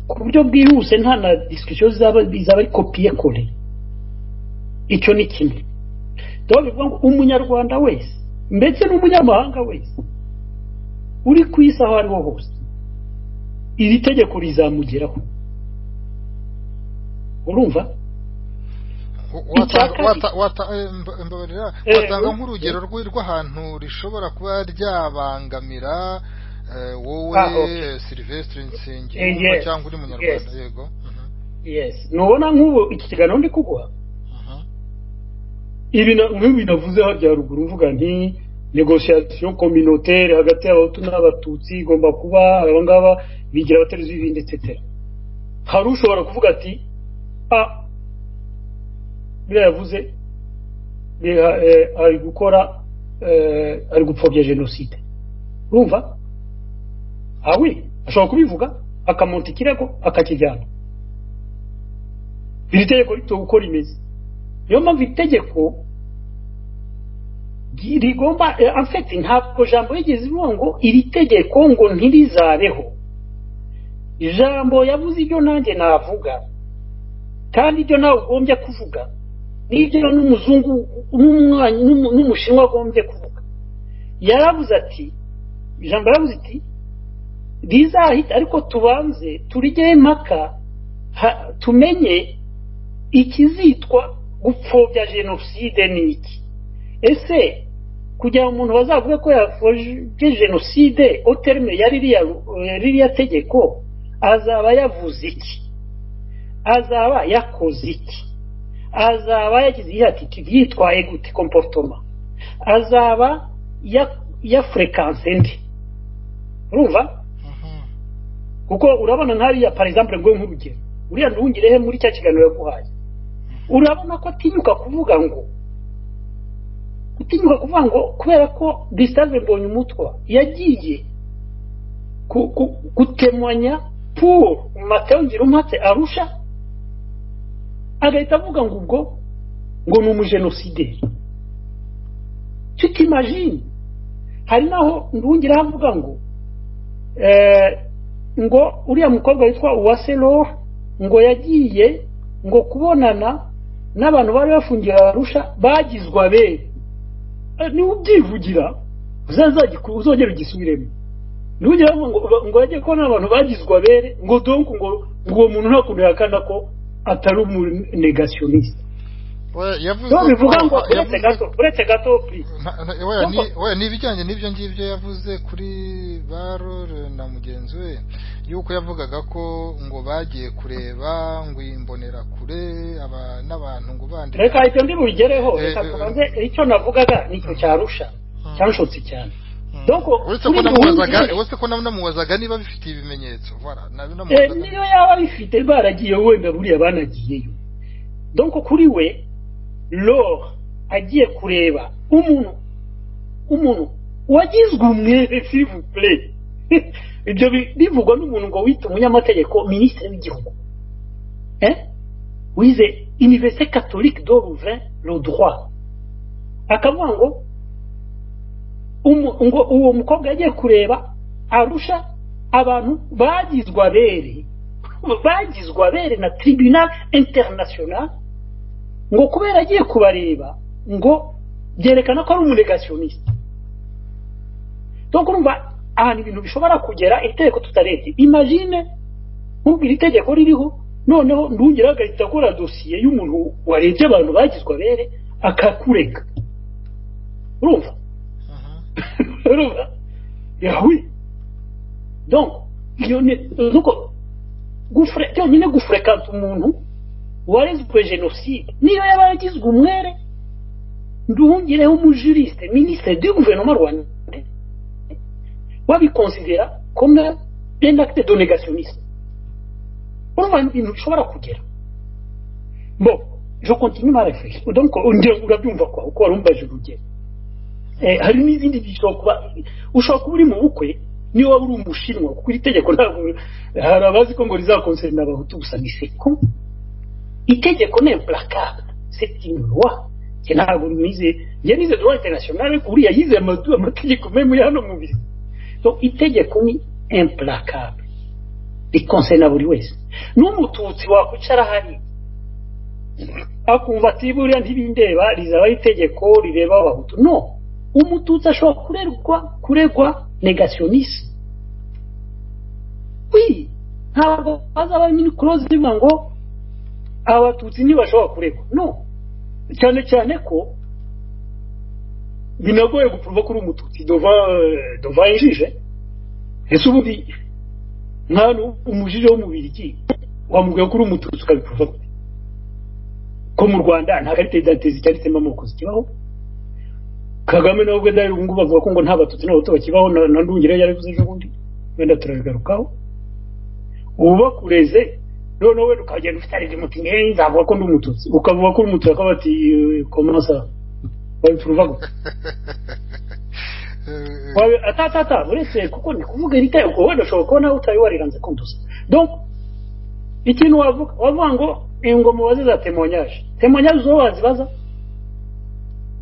ku buryo bwihuse nta na discussion bizaba ari kopie kole. Icyo ni kimwe. Dore bivuga ngo umunyarwanda wese ndetse n'umunyamahanga wese uri ku isi aho ariho hose iri tegeko rizamugeraho. Urumva? watanga nk'urugero rw'ahantu rishobora kuba ryabangamira wowe Sylvestre Nsengiyumva cyangwa uri munyarwanda. Yego. Yes, nubona nk'ubu iki kiganiro ndi kuguha ibi nk'ibi navuze harya ruguru mvuga nti négociation communautaire hagati y'abahutu n'abatutsi igomba kuba abangaba bigira abateruzi b'ibindi etc. Hari ushobora kuvuga ati biriya yavuze ari gukora ari gupfobya jenoside. Urumva? Oui, ashobora kubivuga akamonta ikirego akakijyana. Iri tegeko rito gukora imeze. Niyo mpamvu itegeko rigomba en fait ntabwo jambo yigeze ivuga ngo iri tegeko ngo ntirizabeho. Ijambo yavuze ibyo nanjye navuga kandi ibyo nawe ugombye kuvuga n'ibyo n'umuzungu n'umushinwa agombye kuvuga. Yaravuze ati ijambo yaravuze iti rizahita ariko tubanze turigeye impaka tumenye ikizitwa gupfobya jenoside n'iki. Ese kugira umuntu bazavuge ko yapfobye jenoside au terme ya ririya tegeko azaba yavuze iki, azaba yakoze iki, azaba yagize attitude yitwaye gute comportement, azaba ya fréquence ndi. Urumva? Kuko urabona nk'ariya par exemple ngo nk'urugero uriya ndungirehe muri cya kiganiro yaguhaye urabona ko atinyuka kuvuga ngo kubera ko Gustave Mbonyumutwa yagiye gutemanya pour Mateo Ngirumpatse Arusha agahita avuga ngo ubwo ngo ni umujenosideri. Tu t'imagines? Hari naho ndungiraho avuga ngo uriya mukobwa witwa Uwaselo ngo yagiye ngo kubonana n'abantu bari bafungiye Arusha bagizwe abere. Ni ubyivugira uzongera ugisubiremo. Ntugira ngo yagiye kubona abantu bagizwe abere ngo donc ngo uwo muntu nta kuntu yakana ko atari umunegationniste. Bivuga ngo uretse gato ni ibijyanye n'ibyo ngibyo yavuze kuri Barore na mugenzi we yuko yavugaga ko ngo bagiye kureba ngo imbonera kure n'abantu ngo bandi. Reka icyo ndi bugereho reka tubanze icyo navugaga nicyo cyarusha cyanshotse cyane. Uretse ko namubazaga niba bifite ibimenyetso. Niyo yaba bifite baragiye wenda buriya banagiyeyo. Donc kuri we Lord agiye kureba umuntu wagizwe umwere s'il vous plaît. Ibyo bivugwa n'umuntu ngo wita umunyamategeko ministre w'igihugu wize Université catholique de Louvain le droit akavuga ngo uwo mukobwa yagiye kureba Arusha abantu bagizwe abere bagizwe abere na tribunal international ngo kubera agiye kubareba ngo byerekana ko ari umunegationiste. Donc urumva ahantu ibintu bishobora kugera itegeko tutarebye. Imagine nkubwira itegeko ririho noneho ndungera agahita akora dosiye y'umuntu warebye abantu bagizwe abere akakureka. Urumva? Urumva? Oui. Donc nuko nyine gufrekanta umuntu warezwe genocide niyo yaba yagizwe umwere nduhungireho umujuriste ministre du gouvernement rwandais wabiconsidera comme un acte de négationnisme. Urumva ibintu bishobora kugera. Bon, je continue ma réflexion. Donc urabyumva kwa uko warumbaje urugero. Hari n'izindi bishobora ushobora kuba uri mu bukwe niyo waba uri umushinwa kuko itegeko ntabwo hari abazi ko ngo rizakonserna abahutu gusa ni seko. Itegeko ni implacable, c'est une loi. Ntabwo nize droit international kuriya yize amategeko meme y'hano mu bisi. Donc itegeko ni implacable rikonserna buri wese. N'umututsi wakwicara hari akumva ati buriya ntibindeba rizaba itegeko rireba abahutu. No, umututsi ashobora kuregwa négationnisme. Oui, ntabwo bazaba nyine close zivuga ngo abatutsi ntibashobora kuregwa. No, cyane cyane ko binagoye gupruva kuri umututsi dova injije. Ese ubundi nta umujije w'umubirigi wamubwiye kuri umututsi ukabipruva ko mu Rwanda nta karite d'identité zicyanditsemo amoko zikibaho. Kagame nawe ubwe ndari ngo bavuga ko ngo nta batutsi n'abahutu bakibaho na ndungire yaravuze ejo bundi wenda turabigarukaho. Uba kureze none we ukagenda ufite ari muti nzavuga ko ndi umututsi ukavuga ko uri umututsi akaba ati commence babipruva gute atata uretse kuko ni kuvuga irite uko wenda ushobora kubona utari wariranze kunduza. Donc ikintu wavuga ngo ingoma waze za témoignage zo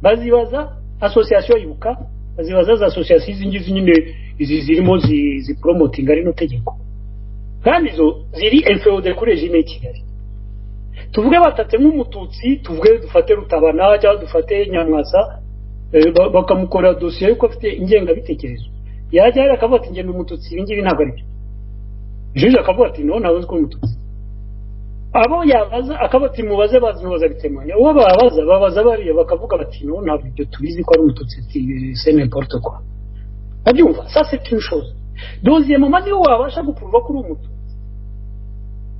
bazibaza association yibuka bazibaza za association zingizi nyine izi zirimo zipromoting ari no tegeko kandi zo ziri inféodé kuri regime Kigali. Tuvuge batatse nk'umututsi tuvuge dufate Rutabana cyangwa dufate Nyamwasa bakamukora dossier yuko afite ingenga bitekerezo yajya akavuga ati ngende umututsi ibingibi ntabwo ari byo. Jeje akavuga ati no nawe uziko umututsi abo yabaza akavuga ati mubaze bazimubaza bitemanya uwo babaza bariye bakavuga bati no ntabwo ibyo tubizi ko ari umututsi c'est n'importe quoi. Abyumva ça c'est une chose. Deuxièmement niyo wabasha gupruva kuri umututsi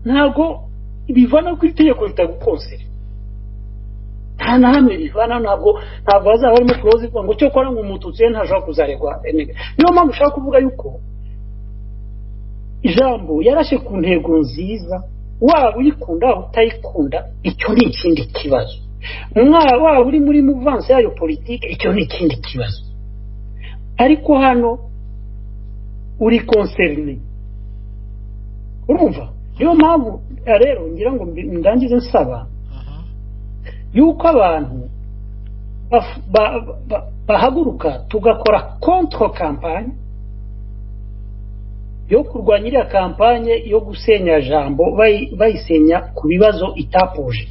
ntabwo bivana ku itegeko ritagukonsera. Nta namwe bivana ntabwo bazaba barimo close ngo cyo kora ngo umututsi ntajya kuzaregwa. Niyo mpamvu ushaka kuvuga yuko ijambo yarashe ku ntego nziza waba uyikunda utayikunda icyo ni ikindi kibazo. Waba uri muri mouvance yayo politique icyo ni ikindi kibazo. Ariko hano uri concerné. Urumva? Niyo mpamvu rero ngira ngo ndangize nsaba yuko abantu bahaguruka tugakora contre campagne yo kurwanya iriya kampanye yo gusenya jambo bayisenya ku bibazo itapoje.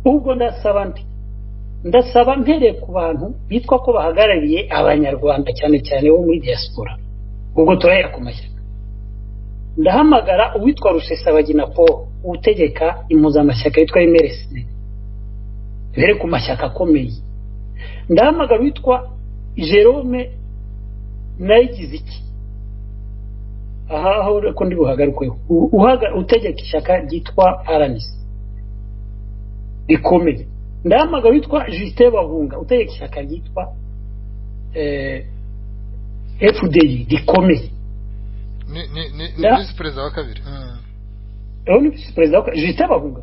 Ubwo ndasaba mpere ku bantu bitwa ko bahagarariye abanyarwanda cyane cyane bo muri diaspora. Ubwo turaya ku mashyaka ndahamagara uwitwa Rusesabagina Paul utegeka impuzamashyaka yitwa MRCD bere ku mashyaka akomeye. Ndahamagara witwa Jerome nayigize iki aho ko ndi buhagarukweho utegeka ishyaka ryitwa RNC rikomeye. Ndahamagara witwa Justin Bahunga utegeka ishyaka ryitwa FDI rikomeye. ni vice perezida wa kabiri. Ni vice perezida wa Justin Bahunga.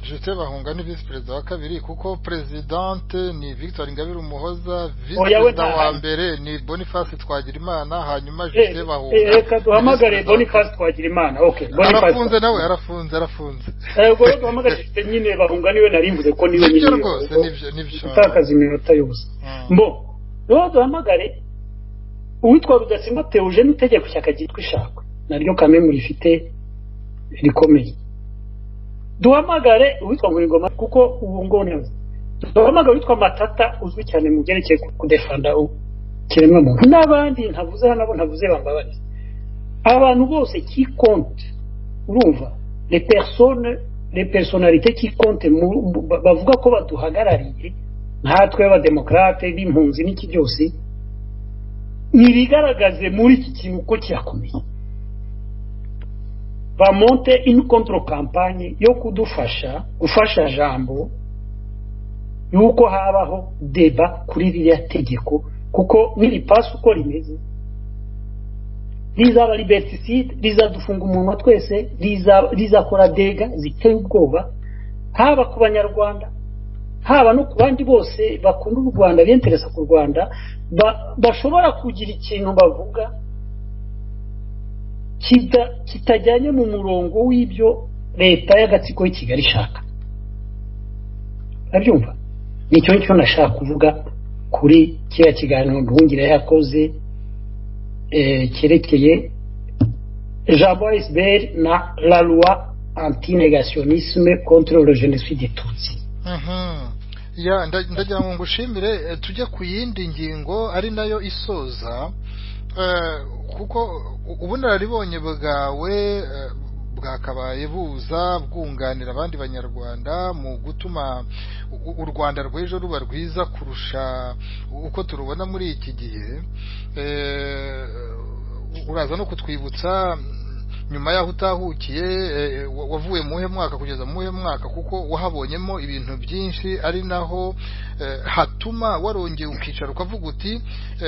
Justin Bahunga ni vice perezida wa kabiri kuko presidente ni Victor Ingabire Umuhoza, vice perezida wa mbere ni Boniface Twagirimana, hanyuma Justin Bahunga. Reka duhamagare Boniface Twagirimana. Okay, Boniface arafunze nawe arafunze. Ubwo duhamagare Justin nyine Bahunga niwe narimvuze ko niwe nyine. Nibyo rwose nibyo. Utakaza iminota yose. Mbo, rero duhamagare uwitwa Rudasingwa Theogene utegeka ishyaka ryitwa Ishakwe. naryo kamwe rifite rikomeye. Duhamagare uwitwa Ngoma kuko ubu ngone duhamagare witwa Matata uzwi cyane mu byerekeye kudefanda kiremwa muntu n'abandi ntavuze hano ntavuze bambabari. Abantu bose qui compte urumva les personnalités qui compte bavuga ko baduhagarariye nkatwe abademokrate b'impunzi n'iki byose nibigaragaze muri iki kintu ko kirakomeye. Bamonte une contre-campagne yo gufasha jambo yuko habaho deba kuri ririya tegeko kuko niri pass uko rimeze rizaba liberticide rizadufunga umunwa twese rizakora dega ziteye ubwoba haba ku banyarwanda haba no ku bandi bose bakunda u Rwanda binteresa ku Rwanda bashobora kugira ikintu bavuga kitajyanye mu murongo w'ibyo leta y'agatsiko y'Kigali ishaka. Abyumva nicyo nashaka kuvuga kuri kiya kiganiro Nduhungira yakoze cyerekeye Jambo SBR na la loi anti-négationnisme contre le génocide tutsi. Ya ndagira ngo ngushimire tujye ku yindi ngingo ari nayo isoza kuko ubunararibonye bwawe bwakabaye buza bwunganira abandi banyarwanda mu gutuma u Rwanda rw'ejo ruba rwiza kurusha uko turubona muri iki gihe. Uraza no kutwibutsa nyuma yaho utahukiye wavuye muhe mwaka kugeza muhe mwaka kuko wahabonyemo ibintu byinshi ari naho hatuma warongeye ukicara ukavuga uti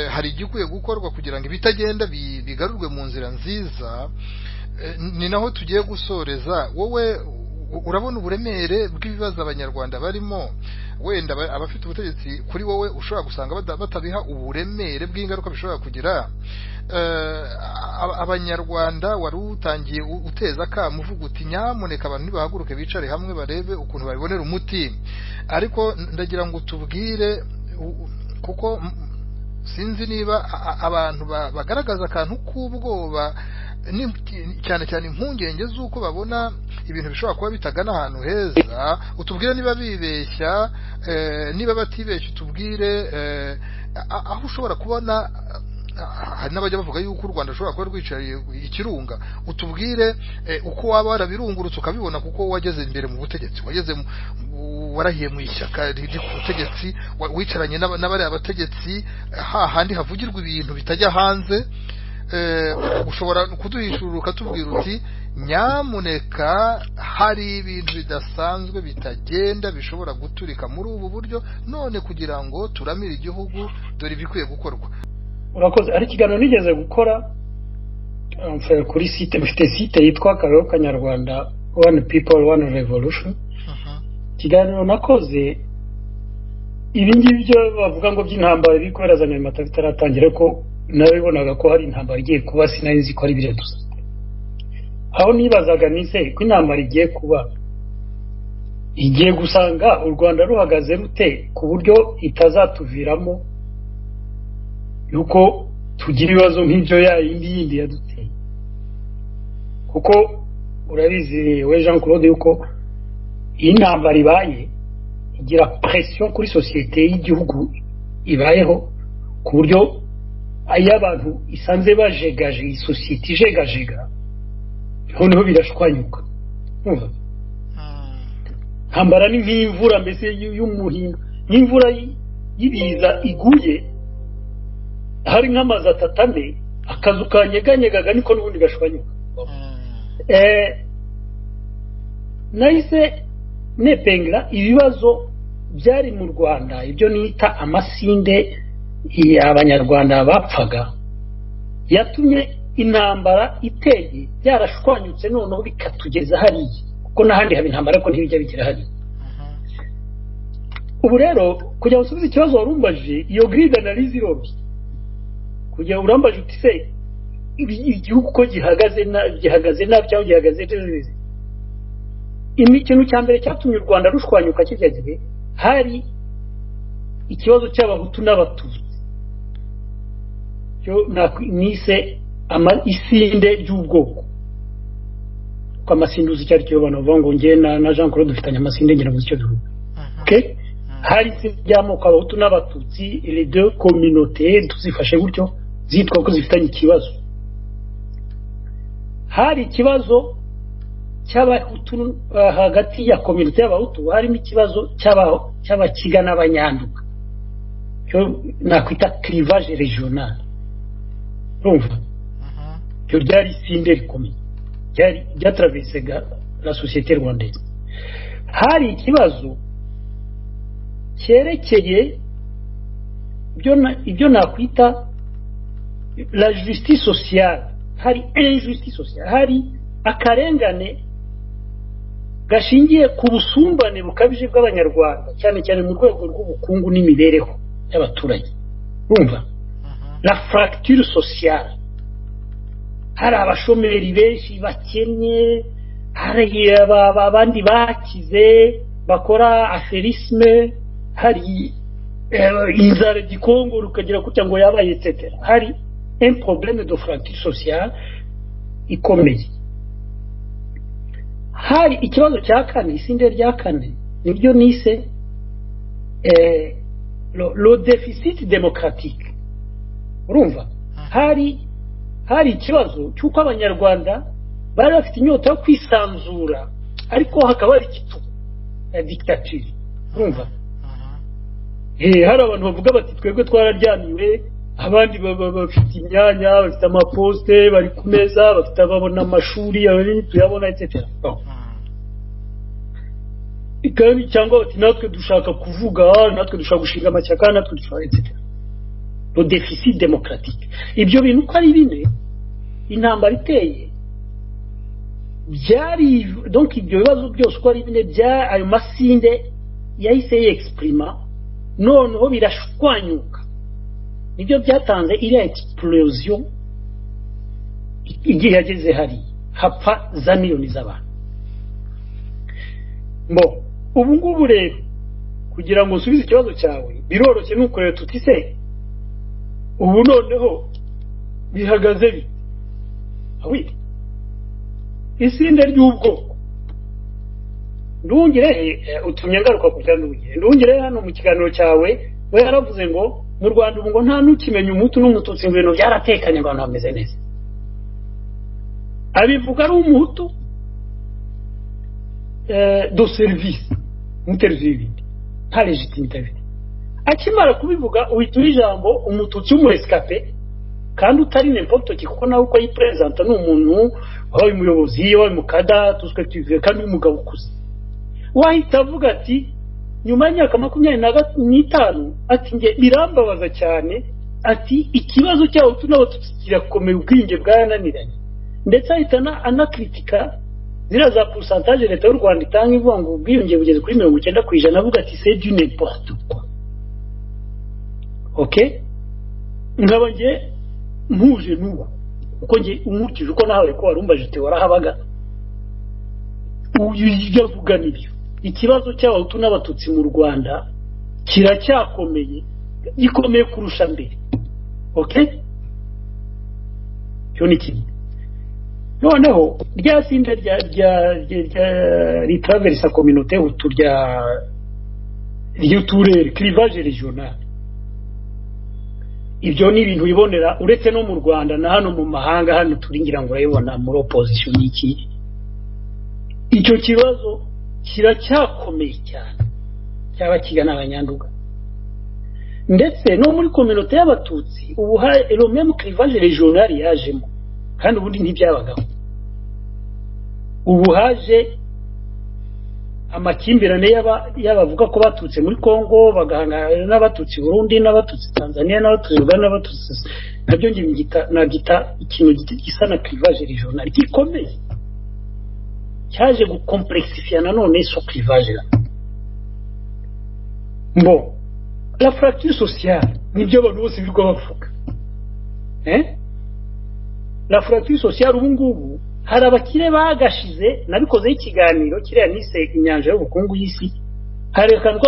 hari igikwiye gukorwa kugira ngo ibitagenda bigarurwe mu nzira nziza. Ni naho tugiye gusoreza. Wowe urabona uburemere bw'ibibazo abanyarwanda barimo wenda abafite ubutegetsi kuri wowe ushobora gusanga batabiha uburemere bw'ingaruka bishobora kugira abanyarwanda wari utangiye uteza akamu uvuga uti nyamuneka abantu nibahaguruke bicare hamwe barebe ukuntu babibonera umuti. Ariko ndagira ngo tubwire kuko sinzi niba abantu bagaragaza akantu k'ubwoba cyane cyane impungenge z'uko babona ibintu bishobora kuba bitagana ahantu heza. Utubwire niba bibeshya niba batibeshya utubwire aho ushobora kubona. Hari n'abajya bavuga yuko u Rwanda rushobora kuba rwicariye ikirunga. Utubwire uko waba warabirungurutse ukabibona kuko wageze imbere mu butegetsi warahiye mu ishyaka riri ku butegetsi wicaranye n'abari abategetsi hahandi havugirwa ibintu bitajya hanze. Ushobora kuduhishurira ukatubwira uti nyamuneka hari ibintu bidasanzwe bitagenda bishobora guturika muri ubu buryo none kugira ngo turamire igihugu dore ibikwiye gukorwa. Urakoze. Ari ikiganiro nigeze gukora kuri site bifite site yitwa Karero Kanyarwanda One People One Revolution. Ikiganiro nakoze ibi ngibyo bavuga ngo by'intambara iri kubera za Nyamata bitaratangira ko nabibonaga ko hari intambara igiye kuba sinari ko ari biredusa. Aho nibazaga nise ko intambara igiye kuba igiye gusanga u Rwanda ruhagaze rute ku buryo itazatuviramo yuko tugira ibibazo nk'ibyo yindi yaduteye. Kuko urabizi we Jean Claude yuko iyi ntambara ibaye igira pression kuri societe y'igihugu ibayeho ku buryo abantu isanze bajegaje iyi societe ijegajega noneho birashwanyuka. Ntambara ni nk'imvura mbese y'umuhindo n'imvura y'ibiza iguye hari nk'amazi atatane akazu kanyeganyegaga niko n'ubundi gashwanyuka. Nahise nepengera ibibazo byari mu Rwanda ibyo nita amasinde y'abanyarwanda bapfaga yatumye intambara iteye byarashwanyutse noneho bikatugeza hariya kuko n'ahandi haba intambara ko ntibijya bigera hariya. Ubu rero kugira ngo usubize ikibazo warumbaje iyo grid analyse irobi kugira urambaje uti se igihugu ko gihagaze nabi cyangwa gihagaze neza. Ikintu cya mbere cyatumye u Rwanda rushwanyuka kijya gihe hari ikibazo cy'abahutu n'abatutsi cyo nise isinde ry'ubwoko kwa masinduzi cyari cyo bana bavuga ngo nge na Jean Claude dufitanye amasinde ngira ngo icyo bivuga okay hari by'amoko abahutu n'abatutsi les deux communautés tuzifashe gutyo zitwa ko zifitanye ikibazo hari ikibazo cy'abahutu hagati ya communauté y'abahutu harimo ikibazo cy'abakiga n'abanyanduga cyo nakwita clivage régional urumva cyo ryari isinde rikomeye ryatravesega la société rwandaise hari ikibazo cyerekeye ibyo nakwita la justice sociale hari injustice sociale hari akarengane gashingiye ku busumbane bukabije bw'abanyarwanda cyane cyane mu rwego rw'ubukungu n'imibereho y'abaturage urumva la fracture sociale hari abashomeri benshi bakennye hari abandi bakize bakora aferisme hari inzara gikongo rukagira kutya ngo yabaye etc hari un problème de fracture sociale ikomeye hari ikibazo cya kane isinde rya kane nibyo nise le déficit démocratique urumva hari ikibazo cy'uko abanyarwanda bari bafite inyota yo kwisanzura ariko hakaba hari igitugu ya dictature urumva hari abantu bavuga bati twebwe twararyamiwe abandi bafite imyanya bafite amaposte bari ku meza bafite ababona amashuri tuyabona etc ikandi cyangwa bati natwe dushaka kuvuga natwe dushaka gushinga amashyaka natwe dushaka etc le déficit démocratique ibyo bintu ko ari bine intambara iteye byari donc ibyo bibazo byose ko ari bine bya ayo masinde yahise yexprima noneho birashwanyuka nibyo byatanze iriya explosion igihe yageze hari hapfa za miliyoni z'abantu ubu ngubu rero kugira ngo usubize ikibazo cyawe biroroshye nuko rero tuti se ubu noneho bihagaze bite isinde ry'ubwoko ndungire utumye ngaruka kujya ndungire hano mu kiganiro cyawe we yaravuze ngo mu Rwanda ubu ngo nta nukimenya umutu n'umututsi ngo ibintu byaratekanye ngo abantu bameze neza abivuga ari umuhutu do service interview nta legitimité akimara kubivuga uhita ijambo umututsi w'umurescape kandi utari n'importe ki kuko nawe uko yipresenta n'umuntu wabaye umuyobozi wabaye mukada tuswe tuvuye kandi umugabo ukuze wahita avuga ati nyuma y'imyaka 25 ati nge birambabaza cyane ati ikibazo cyawo tun'abatutsi kirakomeye ubwinge bwarananiranye ndetse ahita anakritika zira za pourcentage leta y'u Rwanda itanga ivuga ngo ubwiyunge bugeze kuri 90% avuga ati c'est du n'importe quoi okay ngaba nge mpuje n'ubu uko nge umukije uko nawe ko warumbaje te warahabaga uyu yavuga nibyo ikibazo cy'abahutu n'abatutsi mu Rwanda kiracyakomeye gikomeye kurusha mbere okay cyo ni kimwe noneho rya sinde rya ritraversa communauté hutu ry'uturere clivage régional ibyo ni ibintu bibonera uretse no mu Rwanda na hano mu mahanga hano turingira ngo urayibona muri opposition iki icyo kibazo kiracyakomeye cyane cyaba kigana abanyanduga ndetse no muri communauté y'abatutsi ubu le même clivage régional yajemo kandi ubundi ntibyabagaho ubu haje amakimbirane y'abavuga ko batutse muri Kongo bagahangana n'abatutsi Burundi n'abatutsi Tanzania n'abatutsi Uganda n'abatutsi nabyo nagita ikintu gisa na clivage régional gikomeye cyaje gucomplexifier nanone so clivage la fracture sociale nibyo abantu bose birwa bavuga la fracture sociale ubu ngubu hari abakire bagashize nabikoze ikiganiro kiriya nise inyanja y'ubukungu y'isi hari akantu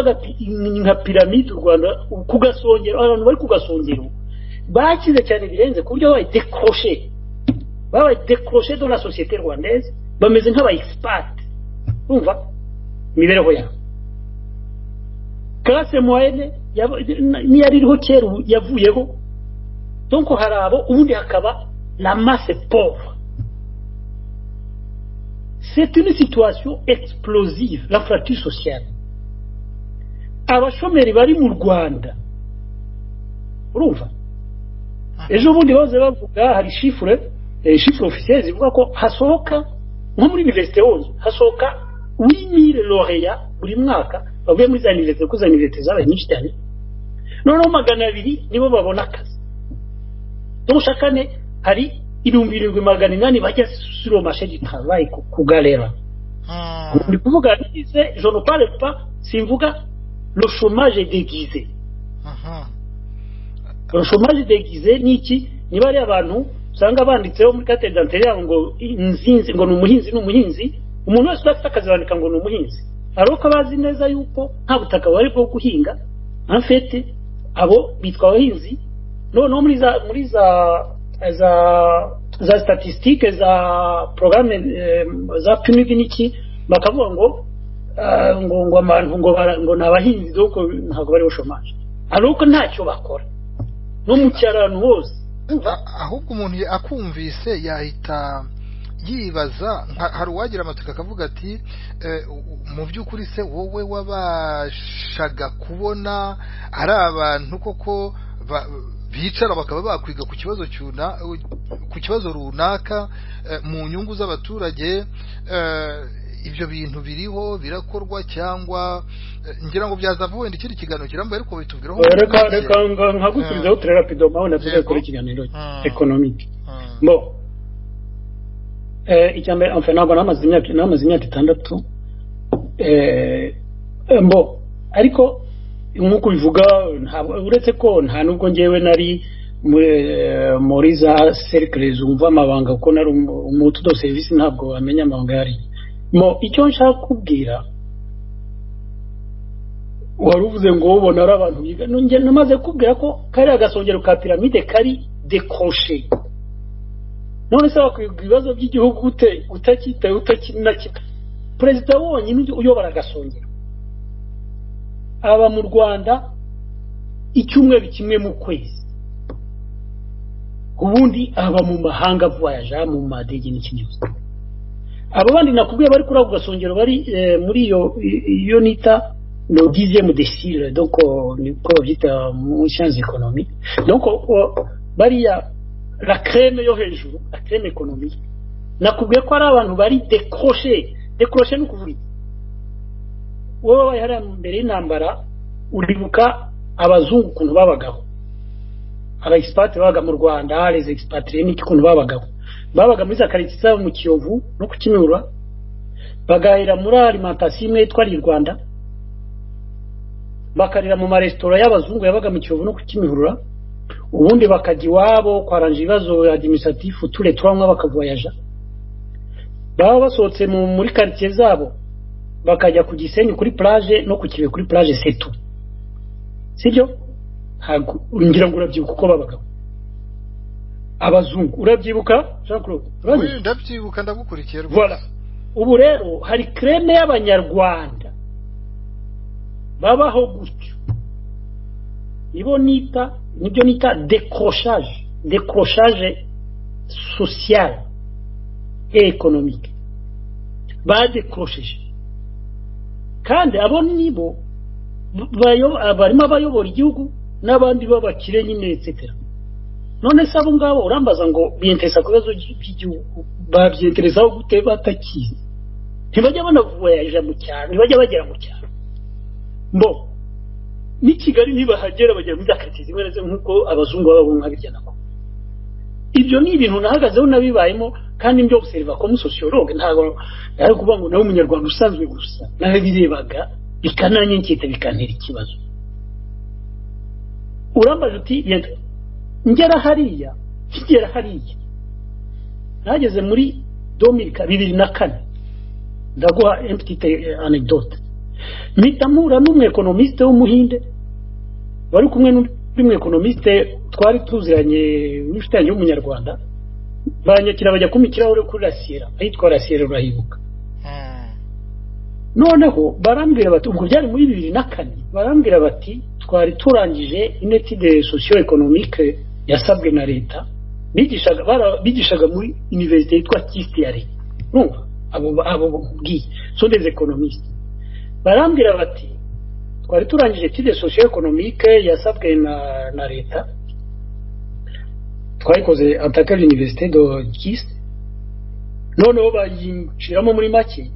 nka piramide u Rwanda kugasongero abantu bari kugasongero bakize cyane birenze ku buryo bayi décrocher babaye décroché dans la société rwandaise bameze nk'aba expat umva imibereho yabo classe moyenne ni yaririho kera yavuyeho donc harabo ubundi hakaba la masse pauvre. C'est une situation explosive, la fracture sociale. Abashomeri bari mu Rwanda urumva ejo bundi baze bavuga hari chiffre officiel zivuga ko hasohoka nko muri université hose hasohoka 8000 lauréats buri mwaka bavuye muri za université kuza université zabaye nyinshi cyane noneho 200 nibo babona akazi donc chaque année hari 7,800 bajya sur le marché du travail ku galera ni kuvuga je ne parle pas simvuga le chômage est déguisé. Le chômage déguisé ni iki niba ari abantu usanga banditseho muri carte d'identité ngo inzinzi ngo n'umuhinzi umuntu wese afite akazi bandika ngo n'umuhinzi ariko bazi neza yuko nta butaka bari bwo guhinga en fait abo bitwa abahinzi no muri za statistique za programme za PNUD niki bakavuga ngo abantu ngo nabahinzi doko ntago bari chômage ariko ntacyo bakora no mu cyarano hose ahubwo umuntu akumvise yahita yibaza hari uwagira amatsiko akavuga ati mu by'ukuri se wowe wabashaga kubona ari abantu koko bicara bakaba bakwiga ku kibazo runaka mu nyungu z'abaturage ibyo bintu biriho birakorwa cyangwa ngira ngo byazavuwe wenda ikindi kiganiro kirambuye ariko bitubwiraho reka nkagusubizaho très rapidement aho navuze kuri ikiganiro economique bon icyambere enfin ntabwo namaze imyaka 6 bon ariko nk'uko bivuga uretse ko nta nubwo ngewe nari muri za cercle zumva amabanga kuko nari umutu do service ntabwo amenya amabanga yari icyo nshaka kubwira waruvuze ngo ubona ari abantu biga namaze kubwira ko kari agasongero ka pyramide kari décroché none se wakwiga ibibazo by'igihugu utakitaye utakinakita perezida wonyine uyobora agasongero aba mu Rwanda icyumweru kimwe mu kwezi ubundi aba mu mahanga voyage mu madege n'ikinyuze abo bandi nakubwiye bari kuri ako gasongero bari muri iyo nita le 10e décile donc ni ko bita mu sciences économiques donc bari ya la crème yo hejuru la crème économique nakubwiye ko ari abantu bari décroché no kuvuga wowe hari mbere y'intambara uribuka abazungu kuntu babagaho aba expat babaga mu Rwanda les expatriés n'iki kuntu babaga muri za quartiers zabo mu Kiyovu no ku Kimihurura bagahera muri alimentation imwe yitwa Rwanda bakarira mu maresitora y'abazungu yabaga mu Kiyovu no ku Kimihurura ubundi bakajya iwabo kwaranje ibibazo administratif tous les 3 mois bakavoyaja baba basohotse muri quartiers zabo bakajya ku Gisenyi kuri plage no ku Kibe kuri plage c'est tout sibyo ngira ngo urabyibuka uko babagaho abazungu urabyibuka Jean Claude ndabyibuka ndagukurikiye voilà ubu rero hari crème y'abanyarwanda babaho gutyo nibyo nita décrochage social et économique badécroché kandi abo nibo barimo abayobora igihugu n'abandi babakire nyine etc none se abo ngabo urambaza ngo biyenteresa ku bibazo by'igihugu babyenteresaho gute batakizi ntibajya banavuyaje mu cyaro ntibajya bagera mu cyaro ni Kigali ntibahagera bagera muri zakati zimwe na zimwe nk'uko abazungu babo nkabirya nako ibyo ni ibintu nahagazeho nabibayemo kandi mbyo observa comme sociologue ntago ari kuvuga ngo nawe umunyarwanda usanzwe gusa nawe birebaga bikananyinkita bikantera ikibazo urambaje uti ngera hariya nageze muri 2004 ndaguha petite anecdote mitamura n'umwe economiste w'umuhinde bari kumwe n'umwe economiste twari tuziranye n'ufitanye w'umunyarwanda banyakira bajya kumpa ikirahure kuri Rasiera ahitwa Rasiera urahibuka. Noneho barambwira bati ubwo byari muri 2004 barambwira bati twari turangije inétude socio-économique yasabwe na leta bigishaga muri université yitwa Kistiyari. Numva abo bwiye sont des économistes. Barambwira bati twari turangije étude socio-économique yasabwe na leta twayikoze ataka l'université de Kist. Noneho bayinshiramo muri make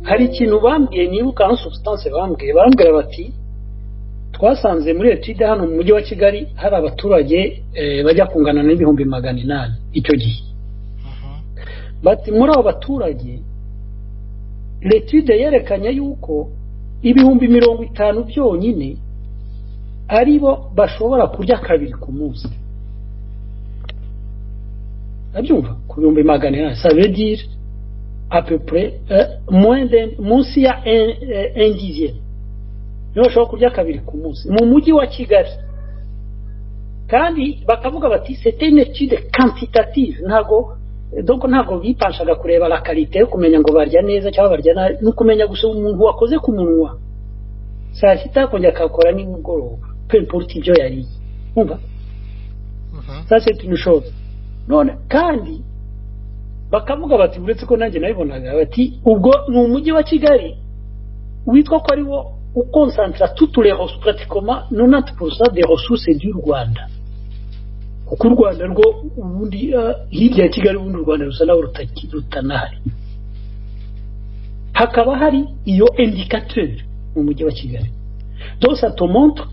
hari ikintu bambwiye nibuka en substance bambwira bati twasanze muri etude hano mu mujyi wa Kigali hari abaturage bajya kungana n'ibihumbi 800 icyo gihe. Bati muri abo baturage l'etude yerekanye yuko ibihumbi 50 byonyine aribo bashobora kurya kabiri ku munsi. Abyumva ku bihumbi 800 ça veut dire à peu près munsi ya un dixième niyo bashobora kurya kabiri ku munsi mu mujyi wa Kigali. Kandi bakavuga bati c'était une étude quantitative ntago bipanshaga kureba la qualité yo kumenya ngo barya neza cyangwa barya nabi no kumenya gusa umuntu wakoze ku munwa saa sita kongera akakora nimugoroba peu importe ibyo yari umva. Ça c'est une chose. None kandi bakavuga bati uretse ko nanjye nabibonaga bati ubwo mu mujyi wa Kigali witwa ko ari wo uconcentre toutes les ressources pratiquement 90% des ressources du Rwanda. Kuko u Rwanda rwo ubundi hirya ya Kigali ubundi u Rwanda rusa naho rutanahari. Hakaba hari iyo indicateur mu mujyi wa Kigali. Donc ça te montre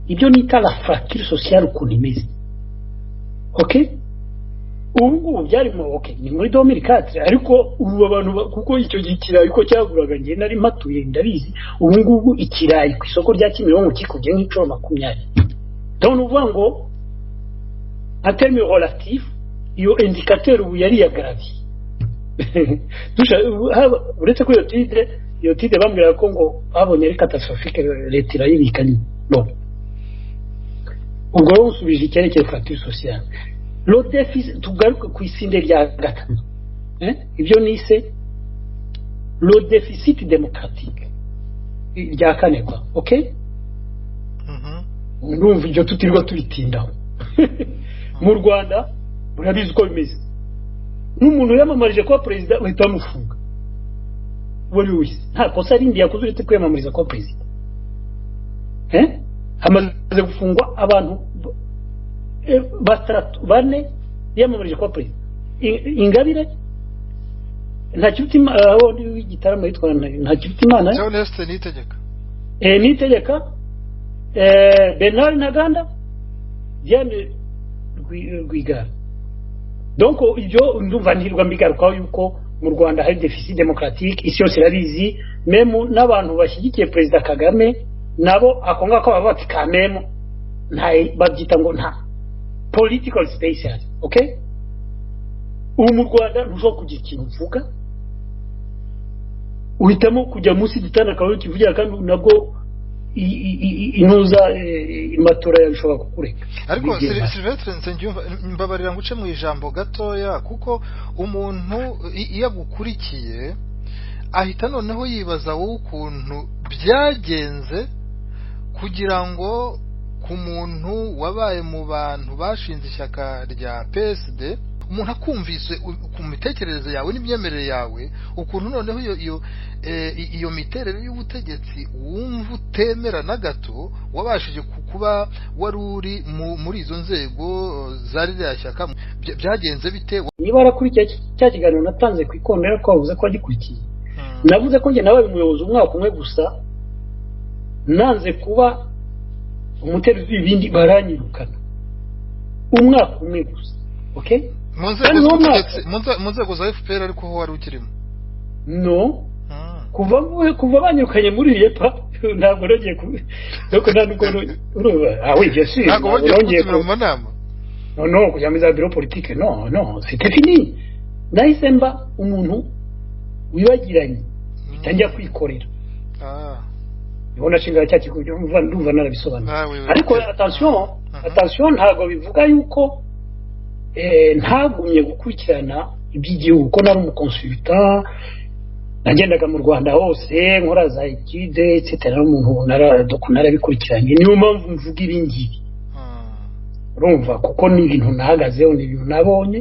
ibyo nita la fracture sociale ukuntu imeze. OK? Ubu byarimo ni muri 2004 ariko ubu abantu kuko icyo gihe ikirayi ko cyaguraga ngiye nari matuye ndabizi ubu ngubu ikirayi ku isoko rya Kimironko kikujye nk'icoro 20. Donc uvuga ngo en termes relatifs iyo indicateur ubu yari yagravi. Uretse ko iyo tide bambwira ko ngo abonye ari catastrophique leta irayibikanye. Bon ubwo nsubije icyerekeye fracture sociale. Le déficit tugaruka ku isinde rya gatanu ibyo nise le déficit démocratique rya kane kwa. OK ndumva ibyo tutirwa tubitindaho. Mu Rwanda murabizi ko bimeze n'umuntu yamamarije kuba president bahita bamufunga wari wese nta kosa rindi yakoze uretse kwiyamamariza kuba president. Hamaze gufungwa abantu bane yamamarije kwa president. Ingabire nta cyutima aho ndi gitaramo yitwa nta cyutimana Honeste nitegeka nitegeka Bernard Ntaganda Diane Rwigara. Donc ibyo ndumva ntirwa mbigarukaho yuko mu Rwanda hari déficit démocratique isi yose irabizi même n'abantu bashyigikiye president Kagame nabo akonga ko baba kamemo nta babyita ngo nta political space yari. OK ubu mu Rwanda ntuzo kugira ikintu uvuga uhitamo kujya munsi gitanda kawe kivugira kandi nabwo inuza imatora yabishobora kukureka. Ariko Sylvestre Nsengiyumva mbabarira nguce mu ijambo gatoya kuko umuntu iyo agukurikiye ahita noneho yibaza wowe ukuntu byagenze kugira ngo ku muntu wabaye mu bantu bashinze ishyaka rya PSD umuntu akumvise ku mitekerereze yawe n'imyemerere yawe ukuntu noneho iyo miterere y'ubutegetsi wumva utemera na gato wabashije kuba wari uri muri izo nzego zari ryashyaka byagenze bite? Niba arakurikiye cya kiganiro natanze ku ikondera ko wavuze ko agikurikiye navuze ko njye nabaye umuyobozi umwaka umwe gusa nanze kuba umuteruzi w'ibindi baranyirukana umwaka umwe gusa. OK mu nzego za FPR ariko ho wari ukirimo no kuva banyirukanye muri yepa ntabwo nagiye doko ntabwo oui bien sûr ntabwo wagiye mu manama no kujya muri za bureau politique no c'était fini. Nahise mba umuntu wibagiranye bitangiye kwikorera ubona shinga cya kikugira ndumva narabisobanura. Ariko attention ntabwo bivuga yuko ntagumye gukurikirana iby'igihugu ko nari umukonsulta nagendaga mu Rwanda hose nkora za etude etc n'umuntu narabikurikiranye niyo mpamvu mvuga ibi ngibi urumva kuko ni ibintu nahagazeho ni ibintu nabonye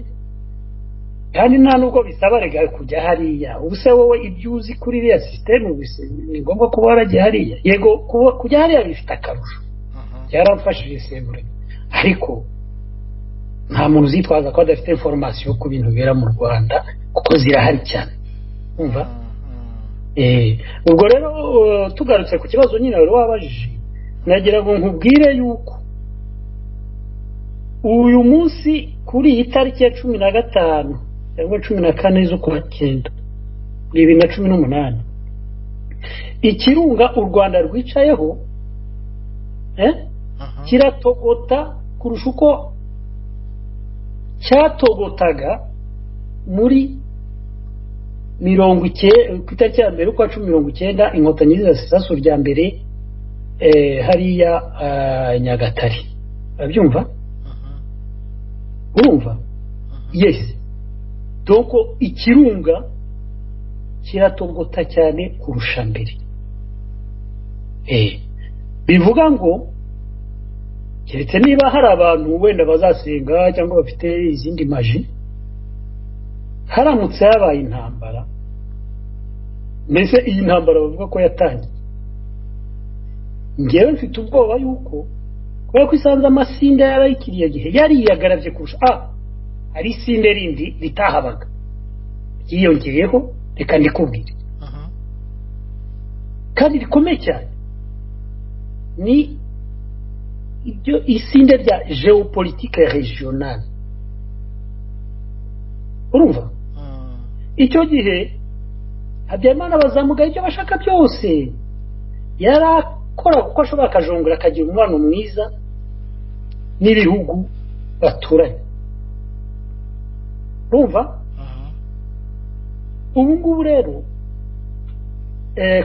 kandi nta nubwo bisaba rega kujya hariya ubuse wowe ibyo uzi kuri iriya system ni ngombwa kuba waragiye hariya yego kujya hariya bifite akarusho yaramfashije sebure ariko nta muntu uzitwaza ko adafite information ku bintu bera mu Rwanda kuko zirahari cyane umva ubwo rero tugarutse ku kibazo nyine wari wabajije nagira ngo nkubwire yuko uyu munsi kuri iyi tariki ya 15 cyangwa 14 z'ukwa 9 2018 ikirunga u Rwanda rwicayeho kiratogota kurusha uko cyatogotaga muri 90 ku itariki ya mbere ukwa 19 inkotanyi z'asasu rya mbere hariya Nyagatare abyumva urumva yes donc ikirunga kiratogota cyane kurusha mbere bivuga ngo keretse niba hari abantu wenda bazasenga cyangwa bafite izindi maji haramutse habaye intambara mbese iyi ntambara bavuga ko yatangiye ngewe mfite ubwoba yuko kubera ko isanze amasinde yarayikiriye gihe yariyagaravye kurusha hari isinde rindi ritahabaga yiyongeyeho reka ndikubwire kandi rikomeye cyane ni ibyo isinde rya géopolitique régionale urumva icyo gihe Habyarimana bazamuga icyo bashaka byose yarakora kuko ashobora akajongera akagira umubano mwiza n'ibihugu baturanye urumva ubu ngubu rero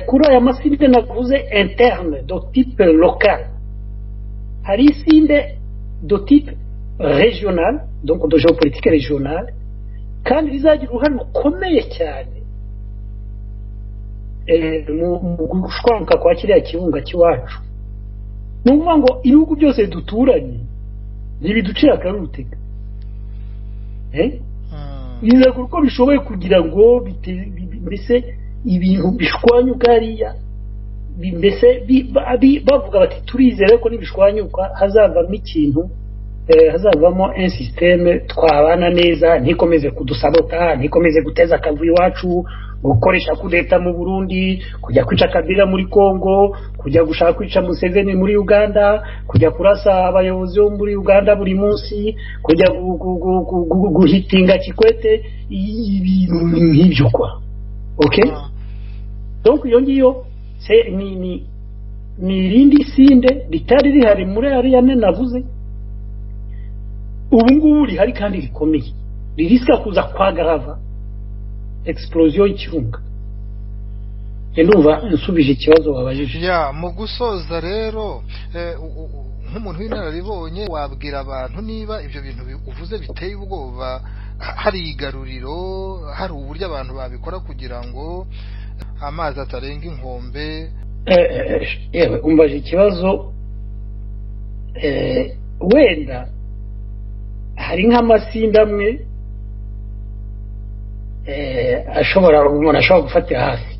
kuri aya masinde navuze interne de type local hari isinde de type régional donc de géopolitique régionale kandi rizagira uruhare rukomeye cyane mu gushwanka kwa kiriya kirunga cy'iwacu ni ukuvuga ngo ibihugu byose duturanye ntibiducira akarutega bizakora uko bishoboye kugira ngo mbese ibintu bishwanyuka hariya mbese bavuga bati turizere ko nibishwanyuka hazavamo ikintu hazavamo un systeme twabana neza ntikomeze kudusabota ntikomeze guteza akavuyo iwacu gukoresha kudeta mu Burundi kujya kwica Kabila muri Kongo kujya gushaka kwica Museveni muri Uganda kujya kurasa abayobozi bo muri Uganda buri munsi kujya guhitinga Kikwete ibintu nk'ibyo kwa okay donc iyo ngiyo ni irindi sinde ritari rihari muri ariya navuze ubu ngubu rihari kandi rikomeye ririsika kuza kwagarava explosion y'ikirunga ndumva nsubije ikibazo wabajije mu gusoza rero nk'umuntu w'inararibonye wabwira abantu niba ibyo bintu uvuze biteye ubwoba hari igaruriro hari uburyo abantu babikora kugira ngo amazi atarenga inkombe yewe umbaje ikibazo wenda hari nk'amasinda amwe umuntu ashobora gufatira hafi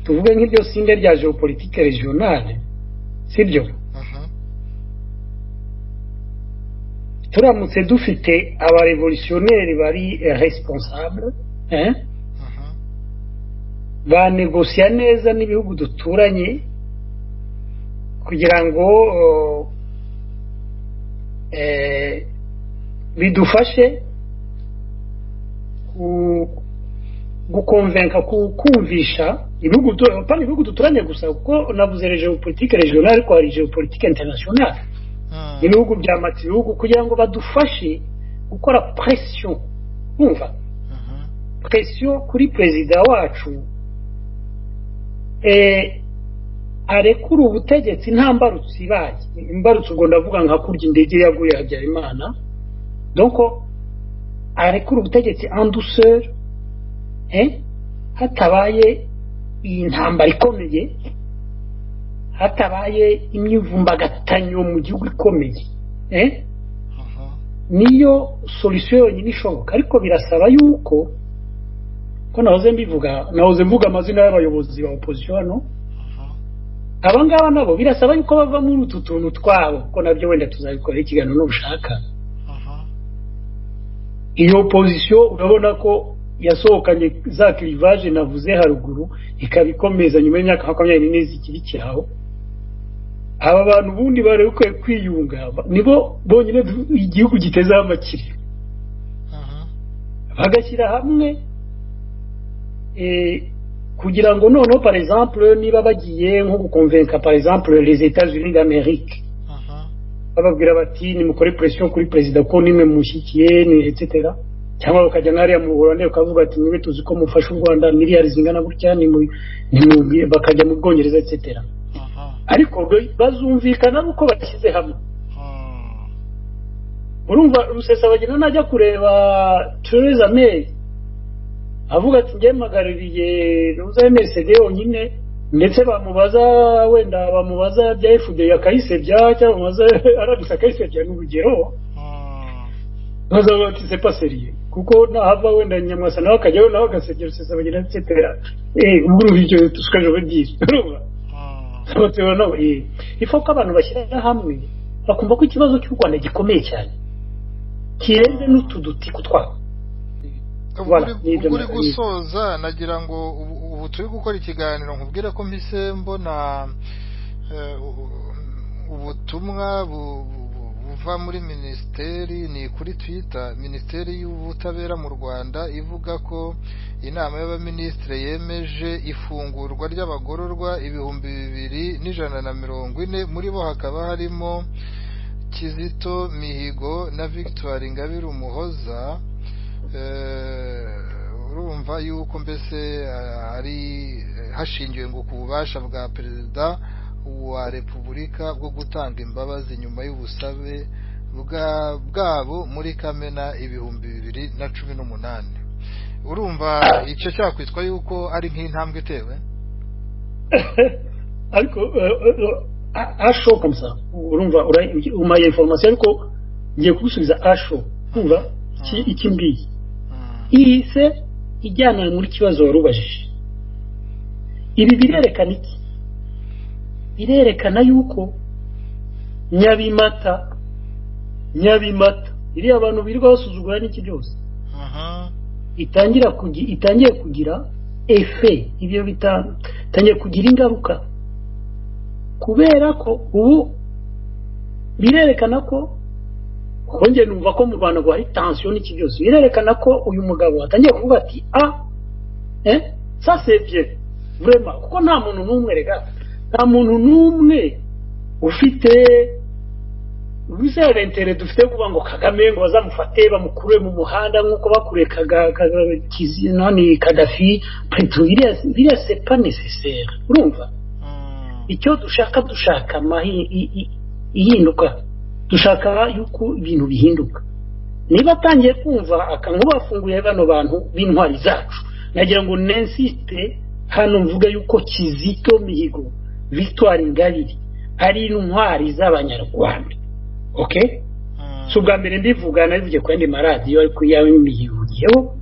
tuvuge nk'iryo sinde rya géopolitique régionale sibyo turamutse dufite abarevolutionneri bari responsable banegosiya neza n'ibihugu duturanye kugira ngo bidufashe gukonvenka kumvisha ibihugu duturanye gusa kuko navuze géopolitique régionale ko hari géopolitique internationale ibihugu byamatse ibihugu kugira ngo badufashe gukora pression umva pression kuri perezida wacu arekura ubutegetsi nta mbarutsi ibaye imbarutsi ubwo ndavuga nka kurya indege yaguye Habyarimana donc arekura ubutegetsi en douceur hatabaye intambara ikomeye, hatabaye imyivumbagatanyo mu gihugu ikomeye, niyo solution yonyine ishoboka. Ariko birasaba yuko ko nahoze mvuga amazina y'abayobozi ba opposition hano, abangaba nabo birasaba yuko bava muri utu tuntu twabo, ko nabyo wenda tuzabikora ikiganiro n'ubushaka. Iyo opposition urabona ko yasohokanye za clivage navuze haruguru, ikabikomeza nyuma y'imyaka 24 zikirikiraho. Aba bantu bundi bare uko kwiyunga nibo bonyine igihugu giteza amakiri, bagashyira hamwe kugira ngo noneho par exemple niba bagiye nko guconvaincre par exemple les États-Unis d'Amérique, bababwira bati nimukore pression kuri president ko nimwe mushikiye ni etc, cyangwa bakajya nkariya mu Buholandi bakavuga ati niwe tuzi ko mufasha u Rwanda miliyari zingana gutya, ni bakajya mu Bwongereza etc. Ariko bazumvikana uko bashyize hamwe. Urumva Rusesabagina najya kureba Theresa May avuga ati ngiye magaririye nuza MSD yonyine, ndetse bamubaza bya FD yakayisebya cyangwa bamubaza arabisa kayisebya n'urugero, bazaba ati c'est pas sérieux, kuko nahava wenda Nyamwasa nawe akajyaho nawe agasebya Rusesabagina etc. Ubwo icyo tuskaje badiye urumva. Il faut ko abantu bashyira hamwe bakumva ko ikibazo cy'u Rwanda gikomeye cyane, kirenze n'utuduti kutwabo. Uri gusoza nagira ngo ubu turi gukora ikiganiro nkubwira ko mpise mbona ubutumwa buva muri ministeri, ni kuri Twitter, Minisiteri y'Ubutabera mu Rwanda ivuga ko inama y'abaministre yemeje ifungurwa ry'abagororwa 2140, muri bo hakaba harimo Kizito Mihigo na Victoire Ingabire Umuhoza. Urumva yuko mbese ari hashingiwe ngo ku bubasha bwa perezida wa Repubulika bwo gutanga imbabazi nyuma y'ubusabe bwabo muri Kamena 2018. Urumva icyo cyakwitwa yuko ari nk'intambwe itewe? Ariko asho kamsa, urumva umaye information ariko ngiye kugusubiza asho. Urumva ikimbiye ise ijyana muri kibazo warubajije. Ibi birerekana iki? Birerekana yuko Nyabimata iri abantu birirwa basuzugura n'iki byose itangiye kugira effet, ibyo bitangiye kugira ingaruka, kubera ko ubu birerekana ko kongera numva ko mu Rwanda ngo hari tension n'iki byose. Birerekana ko uyu mugabo atangiye kuvuga ati ça c'est bien vraiment, kuko nta muntu n'umwe ufite ubuzere intérêt dufite kuvuga ngo Kagame ngo bazamufate bamukure mu muhanda nk'uko bakure Kizina Kadafi. Biriya c'est pas nécessaire. Urumva icyo dushaka ihinduka, dushaka yuko ibintu bihinduka. Niba atangiye kumva akankuba bafunguye bano bantu b'intwari zacu, nagira ngo nensiste hano mvuga yuko Kizito Mihigo, Victoire Ingabire ari intwari z'Abanyarwanda. Okay? So bwa mbere ndivuga nabivuye ku yandi maradiyo ariko yawe miyuriyeho,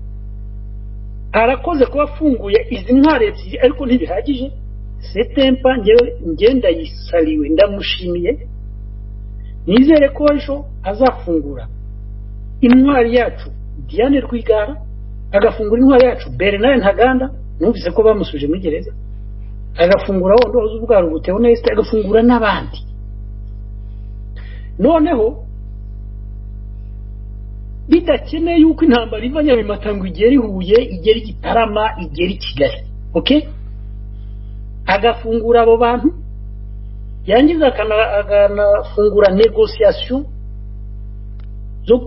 arakoze kuba afunguye izi ntwari ebyiri, ariko ntibihagije. Setempa ngenda yisaliwe, ndamushimiye. Nizere ko ejo azafungura intwari yacu Diane Rwigara, agafungura intwari yacu Bernard Ntaganda, numvise ko bamusuje muri gereza, agafungura wondo hoze ubwaro Buteho Neste, agafungura n'abandi. Noneho bidakeneye yuko intambara iva Nyabimata ngo igere Huye, igere Gitarama, igere Kigali. Okay? Agafungura abo bantu, yangiza akanafungura negociation zo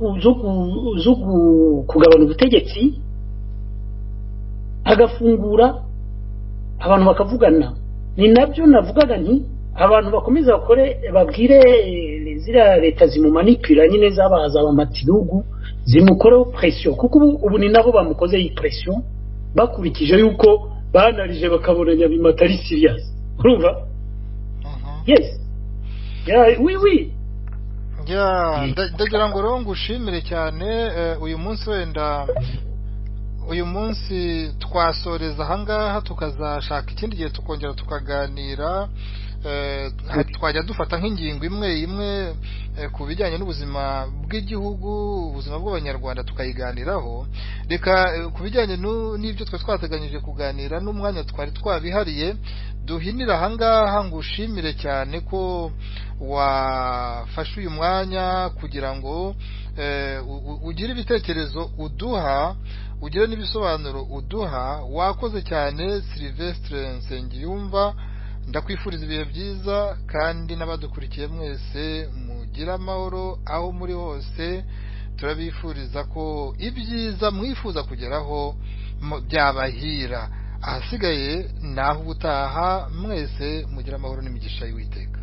kugabana ubutegetsi, agafungura abantu bakavugana. Ni nabyo navugaga nti abantu bakomeza bakore babwire zira leta zimumanipira nyine z'abaza bamatirugu zimukoreho presiyo kuko ubu ni nabo bamukoze iyi presiyo bakurikije yuko banarije bakabona Nyabimata ari serious urumva yes oui ndagira ngo rero ngushimire cyane uyu munsi wenda uyu munsi twasoreza ahangaha tukazashaka ikindi gihe tukongera tukaganira twajya dufata nk'ingingo imwe ku bijyanye n'ubuzima bw'igihugu ubuzima bw'abanyarwanda tukayiganiraho reka ku bijyanye n'ibyo twateganyije kuganira n'umwanya twari twabihariye duhinira ahangaha ngo ushimire cyane ko wafashe uyu mwanya kugira ngo ugire ibitekerezo uduha ugire n'ibisobanuro uduha wakoze cyane Sylvestre Nsengiyumva ndakwifuriza ibihe byiza kandi n'abadukurikiye mwese mugira amahoro aho muri hose turabifuriza ko ibyiza mwifuza kugeraho byabahira ahasigaye naho ubutaha mwese mugira amahoro n'imigisha y'Uwiteka.